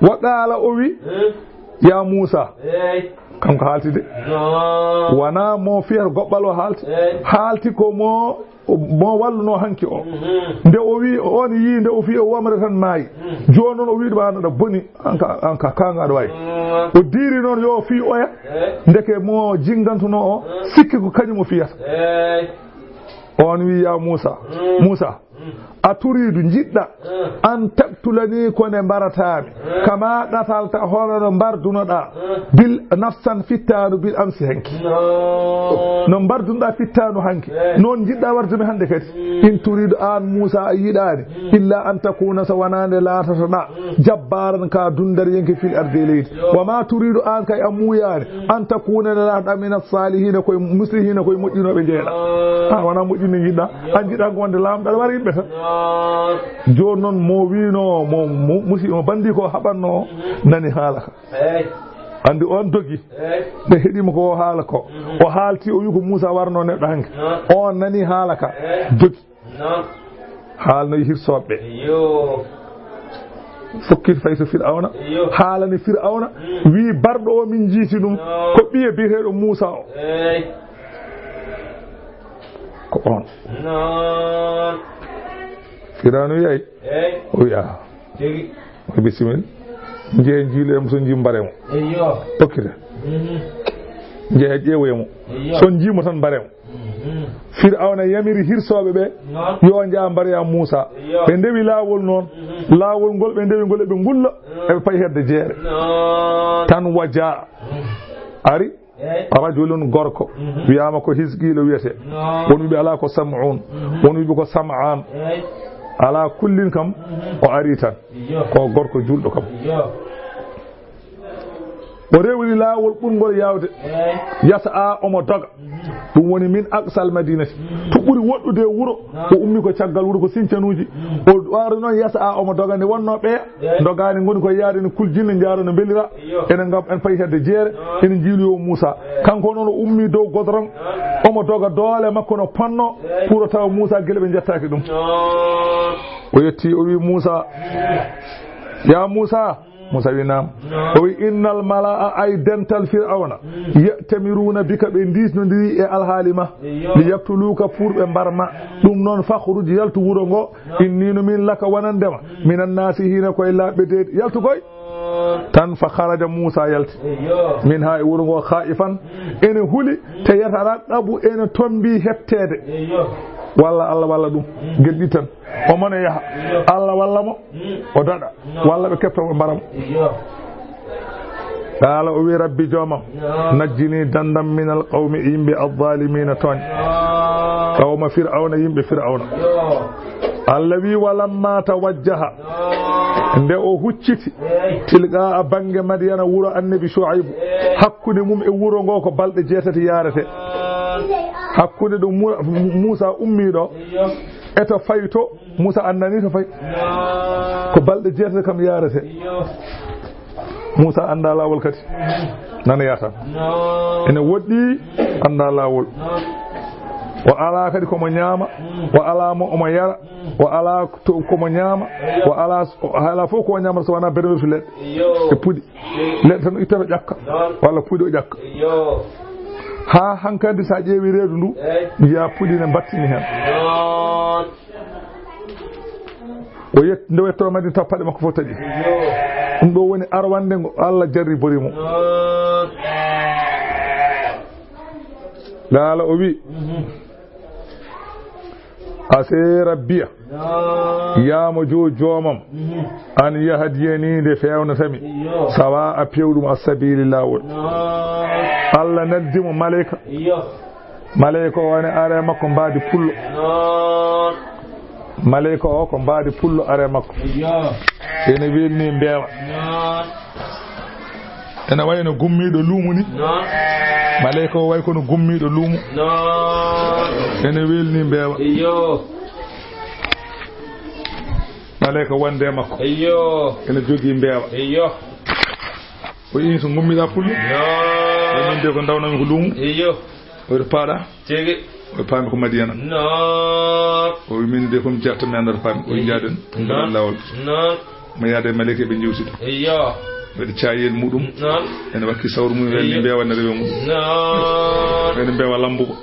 woɗɗala o wi ya Moussa kanko haalti de wona mo fiyata goɓɓal o haalti ko mo walluno hanki o nde o wi on yi nde o fi o womre tan maayi joni noon o wi ɗuma aɗa boni anka kanga aɗa wawi o diiri noon yo fi oya ndeke mo jingantuno o sikki ko kañum o fiyata on wi ya Moussa a turiidu jiɗɗa an tabtulani kone mbaratami kama ɗatalta honono mbardunoɗa bil nafsan fittanu bil amsi hanki no mbardunoɗa fittanu hanki noon jiɗɗa wardumi hande kadi in turiidu an Moussa a yiɗani illa an takuna so wonande latatoɗa jabbaran ka dundar yenke fil arde leydi wama turiidu an kay a muyani an takuna ne latoɗa min as-salihina koye muslihina koye moƴƴinoɓe jeeɗa wona moƴƴini jiɗɗa an jiɗɗa ko wonde lamɗo aɗa wara yimɓe tan joni noon mo wino mo bandi ko haɓanno nani haala ka andi on dogi nde heeɗima ko haala ko o haalti o wi ko Moussa warno neɗɗo hanke on nani haala ka dogi haalnoyi hirsoɓeɓe fokkiti fay so Fir'auna haalani Fir'auna wi barɗo o min jiiti ɗum ko ɓiye biyeteɗo Moussa o ko on Fir'auna wiyayi o wiya o bisimilla jeehe jiiloyemo so jii mbaremo okkite jeehe ƴeewoyemo son jiimo tan mbaremo Fir'auna yamiri hirsoɓe ɓe yo jaa mbaroya Moussa ɓe ndewi laawol noon laawol ngol ɓe ndewi ngol eɓe ngulla eɓe payi hedde jeere tan waja ari rajulun gorko wiyama ko Hisqilo wiyete won wiɓe ala ko Sam'un won wiɓe ko Sam'an ala kullin kam o ari tan ko gorko julɗo kam o rewri laawol ɓurgol yawde yasa omo doga ɗum woni min aqsal madinati to ɓuri woɗɗude wuro o ummi ko caggal wuro ko sincanuji o wari noon yasa omo doga nde wonno ɓeya dogani goni koye yaade no kuljinne jaaro no bellira enen gam en payi hedde jeere ene jiiloyo Moussa kanko noon o ummi dow godron omo doga doole makko no ponno pour tawa Moussa gueɗe ɓe jettaki ɗum o yetti o wi Moussa ya Moussa wi naam o wi innal mala'a ay dental Fir'auna ya'tamiruna bika ɓe ndisnodiri e alhaali ma li yaktuluka pour ɓe mbarma ɗum noon fakhruj yaltu wuro ngo innino min laka wonandema minan nasihina koye laaɓe deedi yaltu koy tan fa kharaja Moussa yalti min ha e wuro ngo khaifan ene huli te yatara ɗaɓu ene tombi hettede walla Allah walla ɗum geddi tan o mona yaha Allah walla mo o daɗa walla ɓe keftamo mbaramo qala o wi rabbi joomam najjini dandam min al qawmi yimɓe adzalimina tooñ qawma Fir'auna yimɓe Fir'auna Allah wi walamma tawajjaha nde o hucciti tilga a bange Madiyana wuro annabi Shu'aybu hakkude mum e wuro ngo ko balɗe jeetati yarete hakkude ɗo Moussa ummiɗo eto fayto Moussa andani to fay ko balɗe jeetati kam yarete Moussa anda lawol kadi nana yata ene woɗɗi anda lawol o ala kadi komo ñaama o ala mo omo yara o ala komo ñaama o ala fof ko ñaamata so wona benewertu leɗɗe e puɗi leɗɗe tan ittata ƴakka walla puɗi o ƴakka ha hankadi sa ƴeewi reedu ndu jiya puɗi ne battini hen o yetti nde wetto madi taw paɗe makko fof taƴi ɗum ɗo woni arwande ngo Allah jarri borimo laala o wi ase rabbiya yamo joomam an yahdiyani nde fewnatami sawa a pewɗum as-sabili lawol Allah naddimo malayika o woni are makko mbaadi pullo malayika o ko mbaadi pullo are makko ene welni mbeewa ene wayno gummiɗo luumu ni malayika o way kono gummiɗo luumu ene welni mbeewa malayika wonde makko ene jogii mbeewa o yi so gummiɗa pullo min de ko dawnami ko luumu oto paaɗa o paami ko Madiyana o wi min de ko mi jarta mi andata paami o jaaden ngal lawol mo yaade malayika ɓe jewtida waɗi caayel muɗum ene wakki sawru mum welni mbeewa ne rewe muɗum ene mbeewa lambugo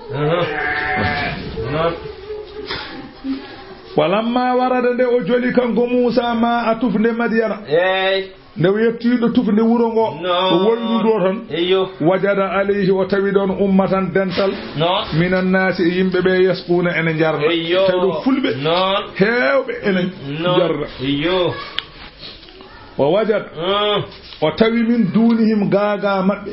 walamma warada nde o joli kanko Moussa ma a tufde Madiyana nde yettiɗo tufde wuro ngo o wolludo tan wajada alayhi o tawi ɗon ummatan dental minan naasi e yimɓe ɓe yasquna ene jarda tawi ɗo fulɓe heewɓe ene jarda o wajada o tawi min dunihim gaaga maɓɓe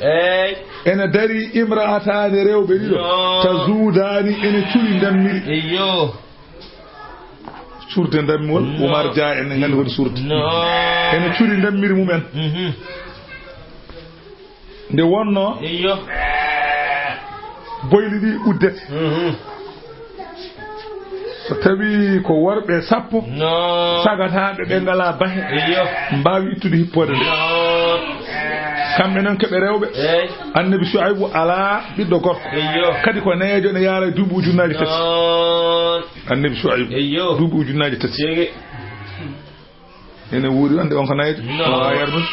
ene dari imra'atani rewɓe ɗiɗo tazudani ene curi dammiri suurde dammol Oumar Dia en ngandi woni suurde ene curi dammiri mumen nde wonno boyli ɗi uddete so tawi ko worɓe 10 sagataɓe ɓe ngala bahe mbawi ittude hippode nde kamɓe noon keɓe rewɓe annabi Shuaybu ala ɓiɗɗo gorko kadi ko neejo ne yaara duuɓi ujunnaji 3 annabi Shuaybu duuɓi ujunnaji 3 ene wuuri ande on ko neejo o yarnude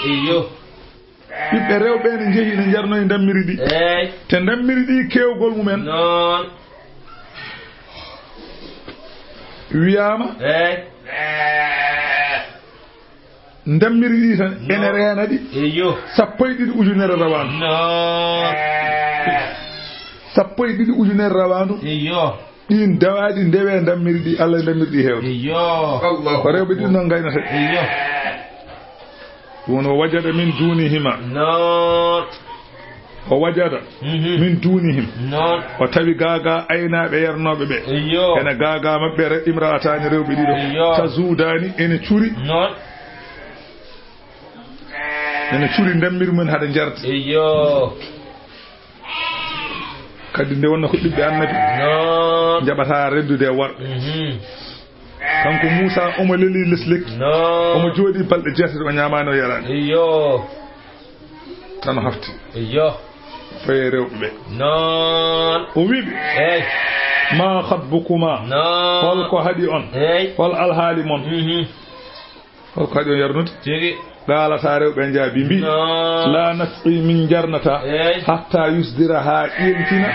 ɓiɓɓe rewɓe ne jeehi ne jarnoye dammiri ɗi te dammiri ɗi kewgol mumen wiyama dammiri ɗi tan ene reena ɗi 12 ujunere rawandu 12 ujunere rawandu ɗin dawaɗi ndewe dammiri ɗi Allah dammiri ɗi heewde ko rewɓe ɗi noon gaynata ɗum o wajada min dunihima o wajada min dunihim o tawi gaga aynaɓe yarnoɓe ɓe ene gaga mabɓe imra'atani rewɓe ɗiɗo tazudani ene curi dammiri mumen haɗa jarta kadi nde wonno ko ɓiɓɓe annabi jaɓata reddude e worɓe kanko Moussa omo leli les lekki omo jooɗi balɗe 7 o ñamani o yarani tan hafti faye rewɓe ɓe o wiɓe ma khatbukuma holko haɗi on hol alhaali mon holko haɗi on yarnude galata rewɓe jaabi mbi la nasqi min jarnata hatta yusdira ha ƴentina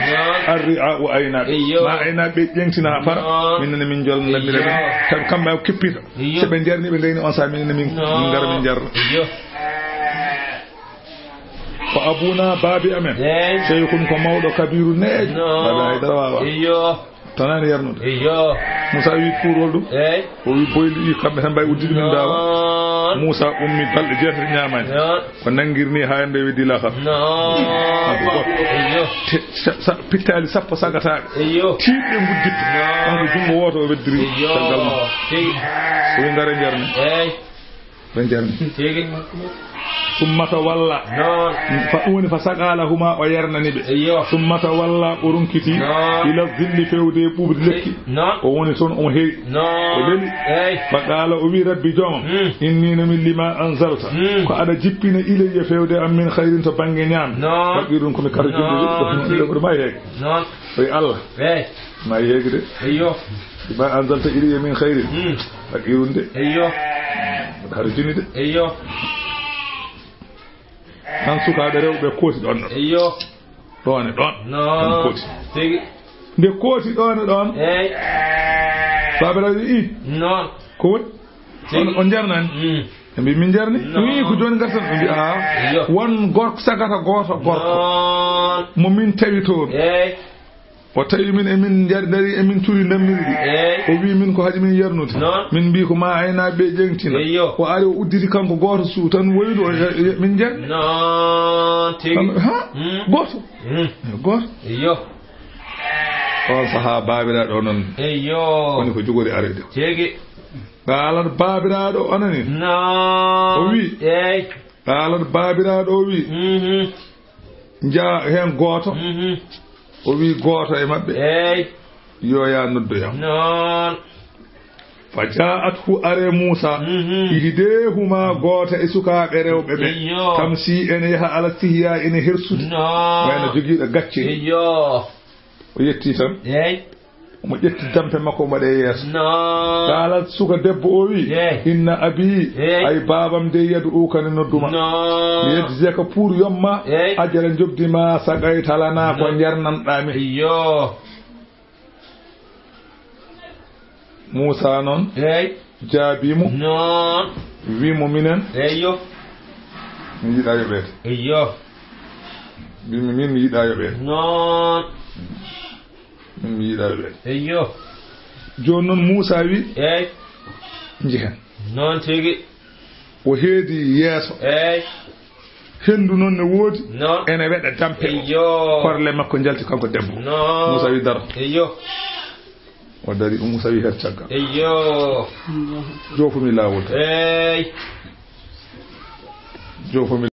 arri'a o aynaɓe ma aynaɓe ƴentina ha para minne min jolnandire ɓe tan kamɓe o keppita soɓe jarni ɓe gayni on sa minne min gara min jarna ko abuna baabi amen cheikhun ko mawɗo kabiru neejo baɗa haydara wawa tanani yarnude Moussa wi puurol ɗum o wi boyli ɗi kamɓe tan mbawi uddiɗi min dawa Moussa ummi balɗe 7 ñamani ko nangirni ha nde weddi lakam pittali 10 sagataɓe tiiɗɓe gudditto kanko jungo woto o weddiri caggal ma o wi ngare jarni ɓe jarni summata walla woni fa sagalahuma o yernani ɓe summata walla o runkiti ila zilli fewde ɓuɓde lekki o woni toon omo heewi o leli fa qala o wi rabbi joomam innina min lima anzalta ko aɗa jippina ilayya fewde am min hayrin to banggue ñaam faqirum komi kata jumɗo ɗoɓre ma heewi o wi Allah ma yegde eyo ba anzalta iri min khairi ak irunde eyo harjini de eyo an sukaɓe rewɓe kooti ɗon ɗon eyo ɗon e ɗon non kooti tigi nde kooti ɗon e ɗon ey babiraji i non ko woni on jarnani ɓe mbi min jarni wi ko joni gartan ɓe mbi a won gorko sagata goto gorko mo min tawi toon o tawi min emin dari emin turi dammiri ɗi o wi min ko haɗi min yarnude min mbi ko ma aynaɓe ƴengtina o ari o udditi kanko goto suu tan woydu min jarni ha goto goto on saaha babiraɗo noon woni ko jogori arede ɗalat babiraɗo onani o wi ɗalat babiraɗo o wi jaa hen goto o wi goto e mabɓe yo ya noddoyam fa ja'athu are Musa ihdehuma goto e sukaɓe rewɓe ɓe kam si ene yaha ala sihiya ene hersude wayno jogiiɗo gacce o yetti tan mo ƴetti dampe makko o waɗe yeeso kala suka debbo o wi inna abi ay babam de yadu ukane nodduma yeddi ko pour yomma ajara jobdima sagay talana ko jarnanɗami Musa noon jaabimo wimo minen mi yiɗa yoɓede mbimi min mi yiɗa yoɓede min mi yiɗa yoɓede joni noon Musa wi jihen noon tigi o heedi yeeso hendu noon ne woodi ene weɗa dampe korle makko jalti kanko debbo Musa wi daro o dari Musa wi her caggal jofumi lawol jofumi